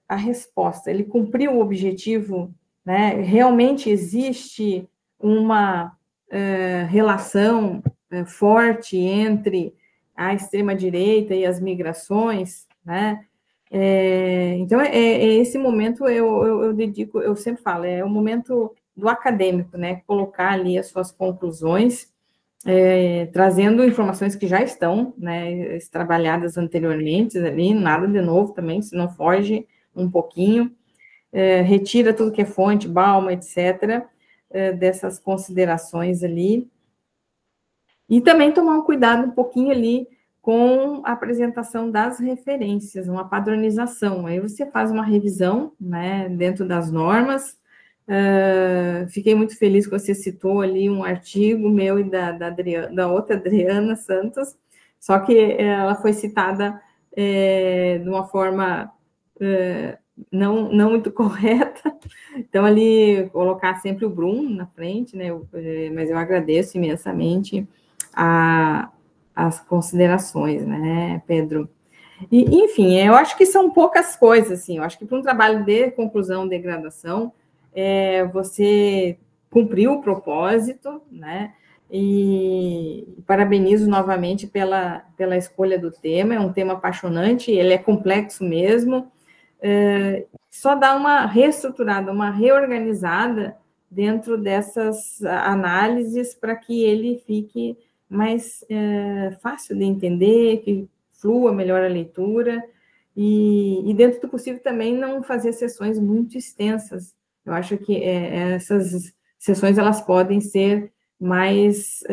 a resposta. Ele cumpriu o objetivo, né? Realmente existe uma relação forte entre a extrema-direita e as migrações, né? Então, esse momento eu dedico, eu sempre falo, é o momento do acadêmico, né? Colocar ali as suas conclusões, trazendo informações que já estão, né, trabalhadas anteriormente ali, nada de novo também, se não foge um pouquinho, retira tudo que é fonte, Balma, etc., dessas considerações ali, e também tomar um cuidado um pouquinho ali com a apresentação das referências, uma padronização. Aí você faz uma revisão, né, dentro das normas. Fiquei muito feliz que você citou ali um artigo meu e da outra Adriana Santos, só que ela foi citada de uma forma não muito correta. Então, ali, colocar sempre o Brum na frente, né? Mas eu agradeço imensamente as considerações, né, Pedro? E, enfim, eu acho que são poucas coisas, assim, eu acho que para um trabalho de conclusão de graduação, você cumpriu o propósito, né, e parabenizo novamente pela escolha do tema, é um tema apaixonante, ele é complexo mesmo, só dá uma reestruturada, uma reorganizada dentro dessas análises para que ele fique mais fácil de entender, que flua melhor a leitura, e dentro do possível também não fazer sessões muito extensas. Eu acho que essas sessões elas podem ser mais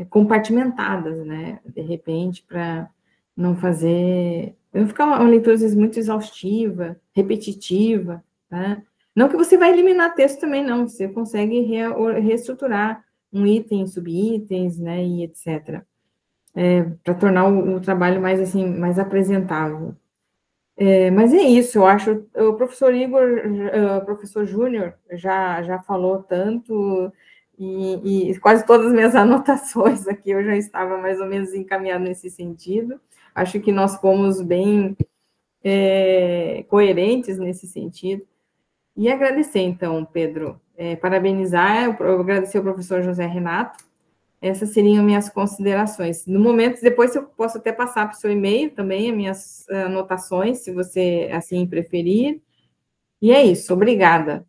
compartimentadas, né? De repente, para não fazer... Não ficar uma leitura, às vezes, muito exaustiva, repetitiva, tá? Não que você vai eliminar texto também, não. Você consegue reestruturar um item, subitens, né, e etc. Para tornar o trabalho mais, assim, mais apresentável. Mas é isso, eu acho. O professor Igor, o professor Júnior, já falou tanto, e quase todas as minhas anotações aqui eu já estava mais ou menos encaminhado nesse sentido. Acho que nós fomos bem coerentes nesse sentido. E agradecer, então, Pedro, parabenizar, agradecer ao professor José Renato. Essas seriam minhas considerações. No momento, depois eu posso até passar para o seu e-mail também, as minhas anotações, se você assim preferir. E é isso, obrigada.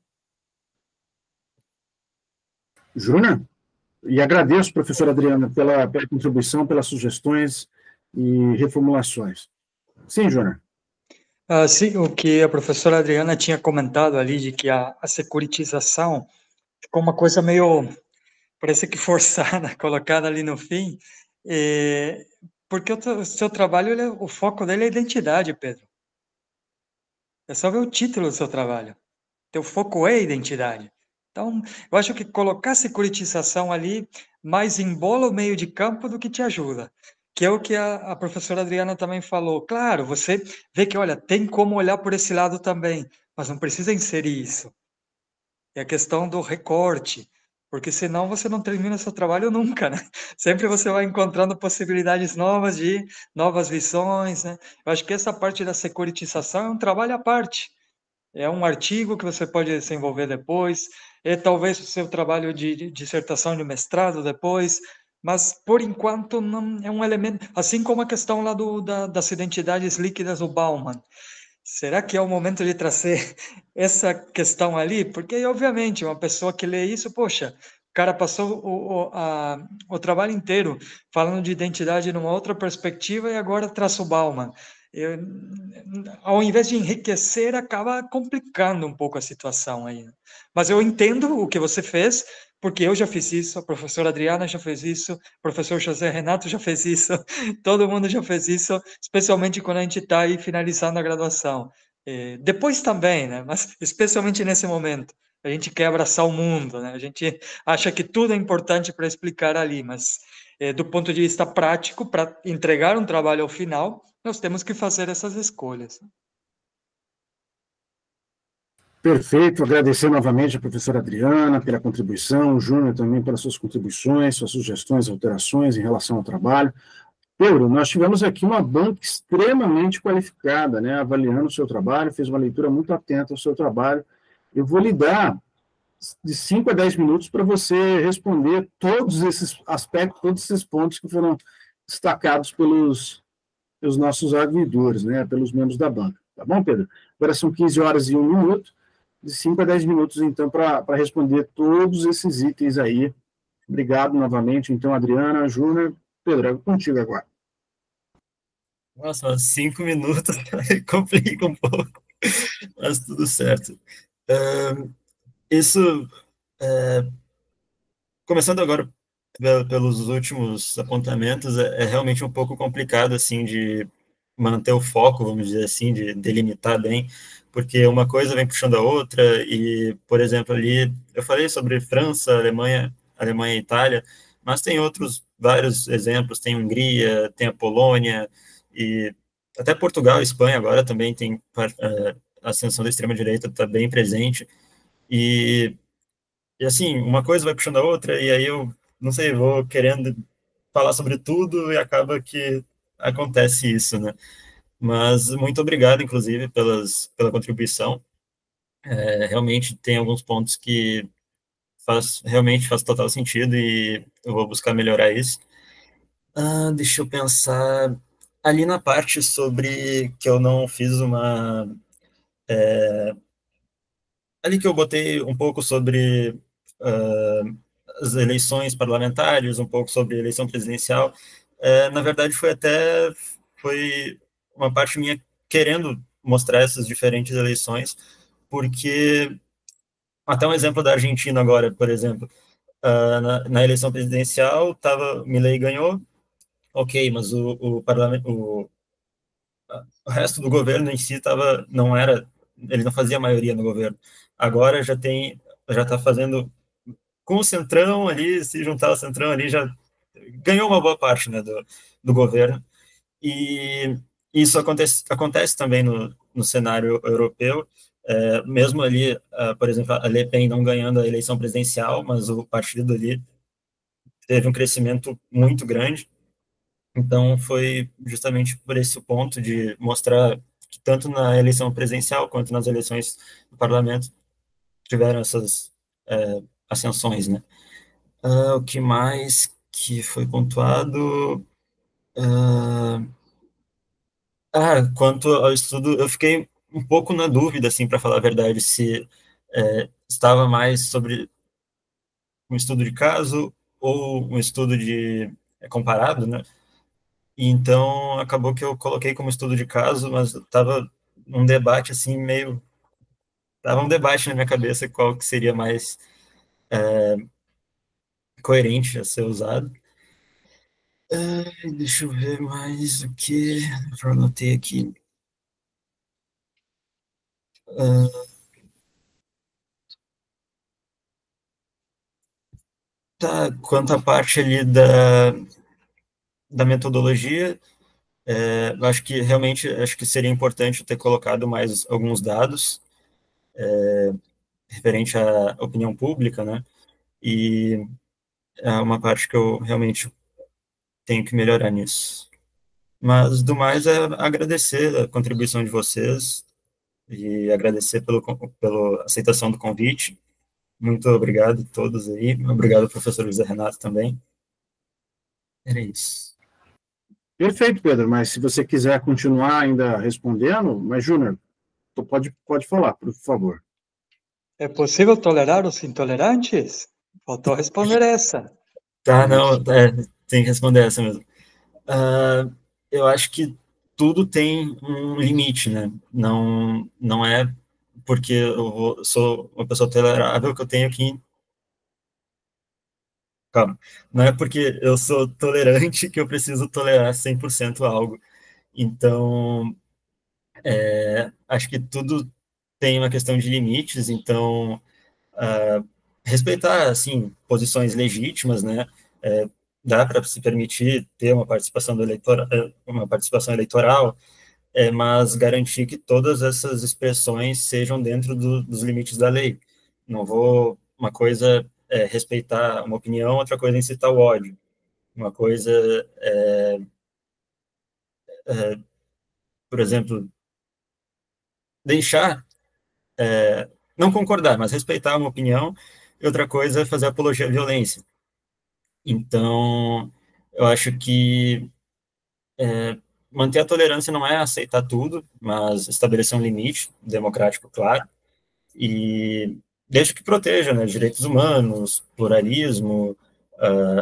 Juna? E agradeço, professora Adriana, pela contribuição, pelas sugestões e reformulações. Sim, Juna? Sim, o que a professora Adriana tinha comentado ali, de que a securitização ficou uma coisa meio, parece que forçada, colocada ali no fim, porque o seu trabalho, o foco dele é a identidade, Pedro. É só ver o título do seu trabalho. Teu foco é a identidade. Então, eu acho que colocar securitização ali mais embola o meio de campo do que te ajuda. Que é o que a professora Adriana também falou. Claro, você vê que, olha, tem como olhar por esse lado também, mas não precisa inserir isso. É a questão do recorte, porque senão você não termina seu trabalho nunca, né? Sempre você vai encontrando possibilidades novas de novas visões, né? Eu acho que essa parte da securitização é um trabalho à parte. É um artigo que você pode desenvolver depois, é talvez o seu trabalho de dissertação de mestrado depois, mas por enquanto não é um elemento, assim como a questão lá das identidades líquidas do Bauman. Será que é o momento de trazer essa questão ali? Porque, obviamente, uma pessoa que lê isso, poxa, o cara passou o trabalho inteiro falando de identidade numa outra perspectiva e agora traz o Bauman. Eu, ao invés de enriquecer, acaba complicando um pouco a situação aí, né? Mas eu entendo o que você fez, porque eu já fiz isso, a professora Adriana já fez isso, o professor José Renato já fez isso, todo mundo já fez isso, especialmente quando a gente está aí finalizando a graduação. Depois também, né? Mas especialmente nesse momento. A gente quer abraçar o mundo, né? A gente acha que tudo é importante para explicar ali, mas do ponto de vista prático, para entregar um trabalho ao final, nós temos que fazer essas escolhas. Perfeito, agradecer novamente a professora Adriana pela contribuição, o Júnior também pelas suas contribuições, suas sugestões, alterações em relação ao trabalho. Pedro, nós tivemos aqui uma banca extremamente qualificada, né, avaliando o seu trabalho, fez uma leitura muito atenta ao seu trabalho. Eu vou lhe dar de 5 a 10 minutos para você responder todos esses aspectos, todos esses pontos que foram destacados pelos nossos arguidores, né, pelos membros da banca. Tá bom, Pedro? Agora são 15 horas e 1 minuto, de 5 a 10 minutos, então, para responder todos esses itens aí. Obrigado novamente, então, Adriana, Júnior. Pedro, é contigo agora. Nossa, 5 minutos complica um pouco, mas tudo certo. Isso, começando agora pelos últimos apontamentos, é realmente um pouco complicado, assim, de manter o foco, vamos dizer assim, de delimitar bem, porque uma coisa vem puxando a outra, e, por exemplo, ali, eu falei sobre França, Alemanha e Itália, mas tem outros vários exemplos, tem Hungria, tem a Polônia, e até Portugal e Espanha agora também tem a ascensão da extrema-direita está bem presente, e assim, uma coisa vai puxando a outra, e aí eu, não sei, vou querendo falar sobre tudo, e acaba que acontece isso, né? Mas muito obrigado, inclusive, pela contribuição. Realmente tem alguns pontos que realmente faz total sentido e eu vou buscar melhorar isso. Deixa eu pensar. Ali na parte sobre que eu não fiz uma. Ali que eu botei um pouco sobre as eleições parlamentares, um pouco sobre a eleição presidencial. Na verdade, foi uma parte minha querendo mostrar essas diferentes eleições, porque até um exemplo da Argentina agora, por exemplo, na eleição presidencial, Milei ganhou, ok, mas o parlamento, o resto do governo em si não era, ele não fazia maioria no governo. Agora já está fazendo com o Centrão ali, se juntar ao Centrão ali, já ganhou uma boa parte, né, do governo. E isso acontece também no cenário europeu, mesmo ali, por exemplo, a Le Pen não ganhando a eleição presidencial, mas o partido ali teve um crescimento muito grande. Então, foi justamente por esse ponto de mostrar que tanto na eleição presidencial quanto nas eleições do parlamento tiveram essas ascensões, né? O que mais que foi pontuado? Quanto ao estudo, eu fiquei um pouco na dúvida, assim, para falar a verdade, se estava mais sobre um estudo de caso ou um estudo comparado, né? E então acabou que eu coloquei como estudo de caso, mas estava um debate assim meio... Tava um debate na minha cabeça qual que seria mais coerente a ser usado. Deixa eu ver mais o que eu anotei aqui. Tá, quanto à parte ali da metodologia, eu acho que realmente acho que seria importante ter colocado mais alguns dados referente à opinião pública, né? E é uma parte que eu realmente tenho que melhorar nisso. Mas, do mais, é agradecer a contribuição de vocês e agradecer pela aceitação do convite. Muito obrigado a todos aí. Obrigado ao professor José Renato também. Era isso. Perfeito, Pedro, mas se você quiser continuar ainda respondendo, mas, Júnior, tu pode falar, por favor. É possível tolerar os intolerantes? Faltou responder essa. Tá, não, tem que responder essa mesmo. Eu acho que tudo tem um limite, né? Não é porque eu sou uma pessoa tolerável que eu tenho que... Calma. Não é porque eu sou tolerante que eu preciso tolerar 100% algo. Então, acho que tudo tem uma questão de limites, então, respeitar, assim, posições legítimas, né? Dá para se permitir ter uma participação eleitoral, mas garantir que todas essas expressões sejam dentro dos limites da lei. Não vou... Uma coisa é respeitar uma opinião, outra coisa é incitar o ódio. Uma coisa por exemplo, deixar, não concordar, mas respeitar uma opinião, e outra coisa é fazer apologia à violência. Então, eu acho que manter a tolerância não é aceitar tudo, mas estabelecer um limite democrático, claro, e desde que proteja, né, direitos humanos, pluralismo,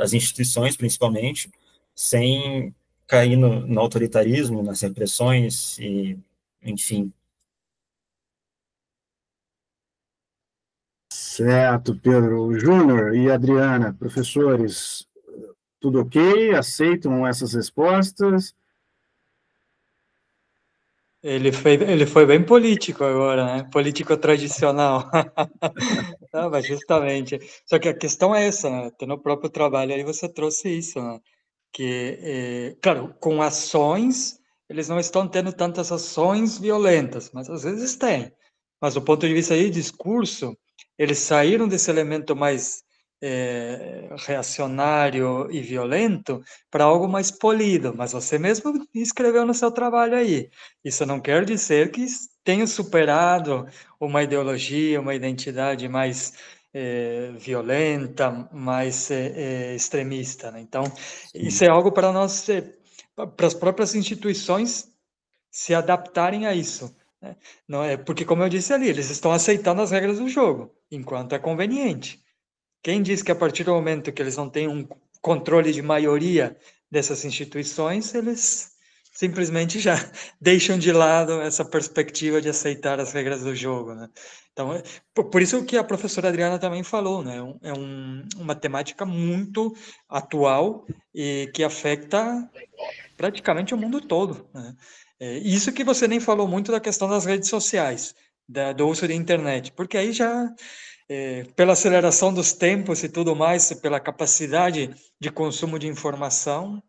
as instituições, principalmente, sem cair no autoritarismo, nas repressões, e, enfim. Certo, Pedro. Júnior e Adriana, professores, tudo ok? Aceitam essas respostas? Ele foi bem político agora, né? Político tradicional. Não, mas justamente. Só que a questão é essa, né? Até no próprio trabalho aí você trouxe isso, né? Que, claro, com ações, eles não estão tendo tantas ações violentas, mas às vezes tem. Mas do ponto de vista aí, discurso, eles saíram desse elemento mais reacionário e violento para algo mais polido. Mas você mesmo escreveu no seu trabalho aí. Isso não quer dizer que tenha superado uma ideologia, uma identidade mais violenta, mais extremista, né? Então, isso é algo para nós, para as próprias instituições se adaptarem a isso, né? Não é porque, como eu disse ali, eles estão aceitando as regras do jogo enquanto é conveniente. Quem diz que a partir do momento que eles não têm um controle de maioria dessas instituições, eles simplesmente já deixam de lado essa perspectiva de aceitar as regras do jogo, né? Então, por isso que a professora Adriana também falou, né? Uma temática muito atual e que afeta praticamente o mundo todo, né? Isso que você nem falou muito da questão das redes sociais, do uso da internet, porque aí já pela aceleração dos tempos e tudo mais, pela capacidade de consumo de informação,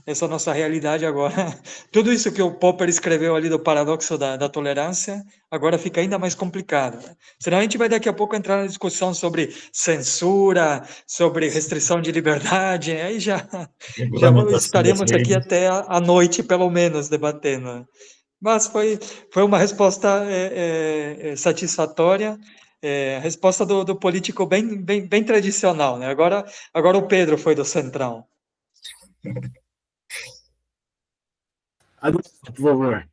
essa nossa realidade agora, tudo isso que o Popper escreveu ali do paradoxo da tolerância, agora fica ainda mais complicado, né? Senão a gente vai daqui a pouco entrar na discussão sobre censura, sobre restrição de liberdade, aí já Regulamentação das estaremos aqui redes. até a noite, pelo menos, debatendo, né? Mas foi uma resposta satisfatória, resposta do político bem tradicional, né? Agora o Pedro foi do Centrão. Por favor.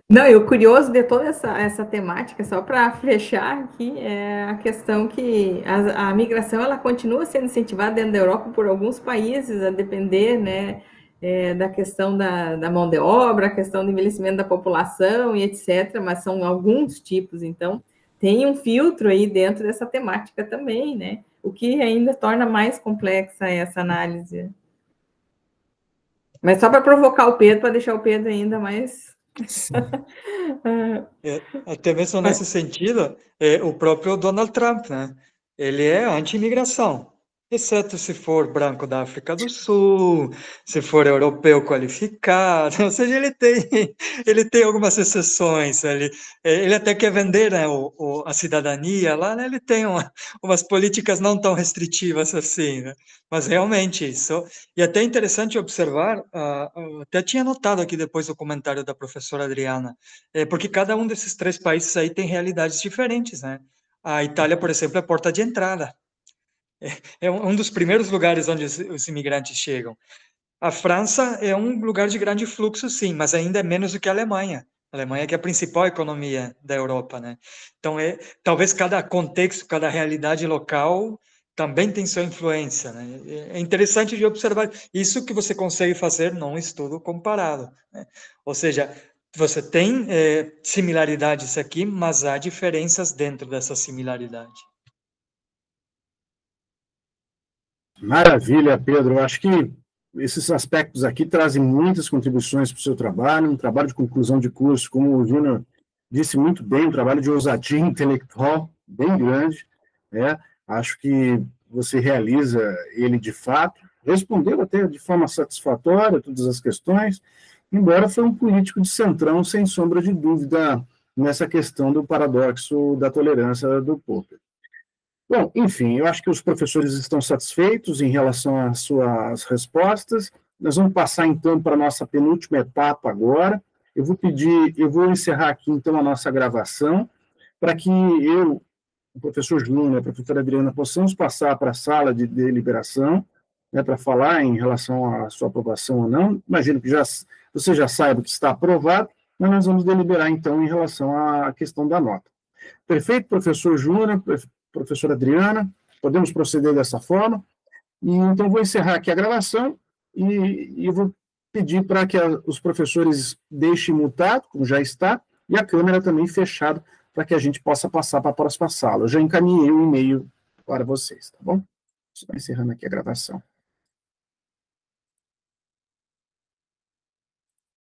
Não, e o curioso de toda essa temática, só para fechar aqui, é a questão que a migração ela continua sendo incentivada dentro da Europa por alguns países, a depender, né, da questão da mão de obra, a questão do envelhecimento da população e etc., mas são alguns tipos, então tem um filtro aí dentro dessa temática também, né? O que ainda torna mais complexa essa análise. Mas só para provocar o Pedro, para deixar o Pedro ainda mais... Até mesmo nesse sentido, o próprio Donald Trump, né? Ele é anti-imigração, exceto se for branco da África do Sul, se for europeu qualificado, ou seja, ele tem algumas exceções, ele até quer vender, né, a cidadania lá, né, ele tem umas políticas não tão restritivas assim, né? Mas realmente isso, e até é interessante observar, até tinha notado aqui depois do comentário da professora Adriana, porque cada um desses 3 países aí tem realidades diferentes, né? A Itália, por exemplo, é a porta de entrada. É um dos primeiros lugares onde os imigrantes chegam. A França é um lugar de grande fluxo, sim, mas ainda é menos do que a Alemanha. A Alemanha que é a principal economia da Europa, né? Então, talvez cada contexto, cada realidade local também tem sua influência, né? É interessante de observar isso que você consegue fazer num estudo comparado, né? Ou seja, você tem similaridades aqui, mas há diferenças dentro dessa similaridade. Maravilha, Pedro. Eu acho que esses aspectos aqui trazem muitas contribuições para o seu trabalho, um trabalho de conclusão de curso, como o Júnior disse muito bem, um trabalho de ousadia intelectual bem grande, né? Acho que você realiza ele de fato, respondeu até de forma satisfatória todas as questões, embora foi um político de centrão, sem sombra de dúvida, nessa questão do paradoxo da tolerância do Popper. Bom, enfim, eu acho que os professores estão satisfeitos em relação às suas respostas. Nós vamos passar, então, para a nossa penúltima etapa agora. Eu vou encerrar aqui, então, a nossa gravação, para que eu, o professor Júnior e a professora Adriana, possamos passar para a sala de deliberação, né, para falar em relação à sua aprovação ou não. Imagino que você já saiba que está aprovado, mas nós vamos deliberar, então, em relação à questão da nota. Perfeito, professor Júnior, professora Adriana, podemos proceder dessa forma. E, então, vou encerrar aqui a gravação e vou pedir para que os professores deixem mutado, como já está, e a câmera também fechada, para que a gente possa passar para a próxima sala. Eu já encaminhei um e-mail para vocês, tá bom? Estou encerrando aqui a gravação.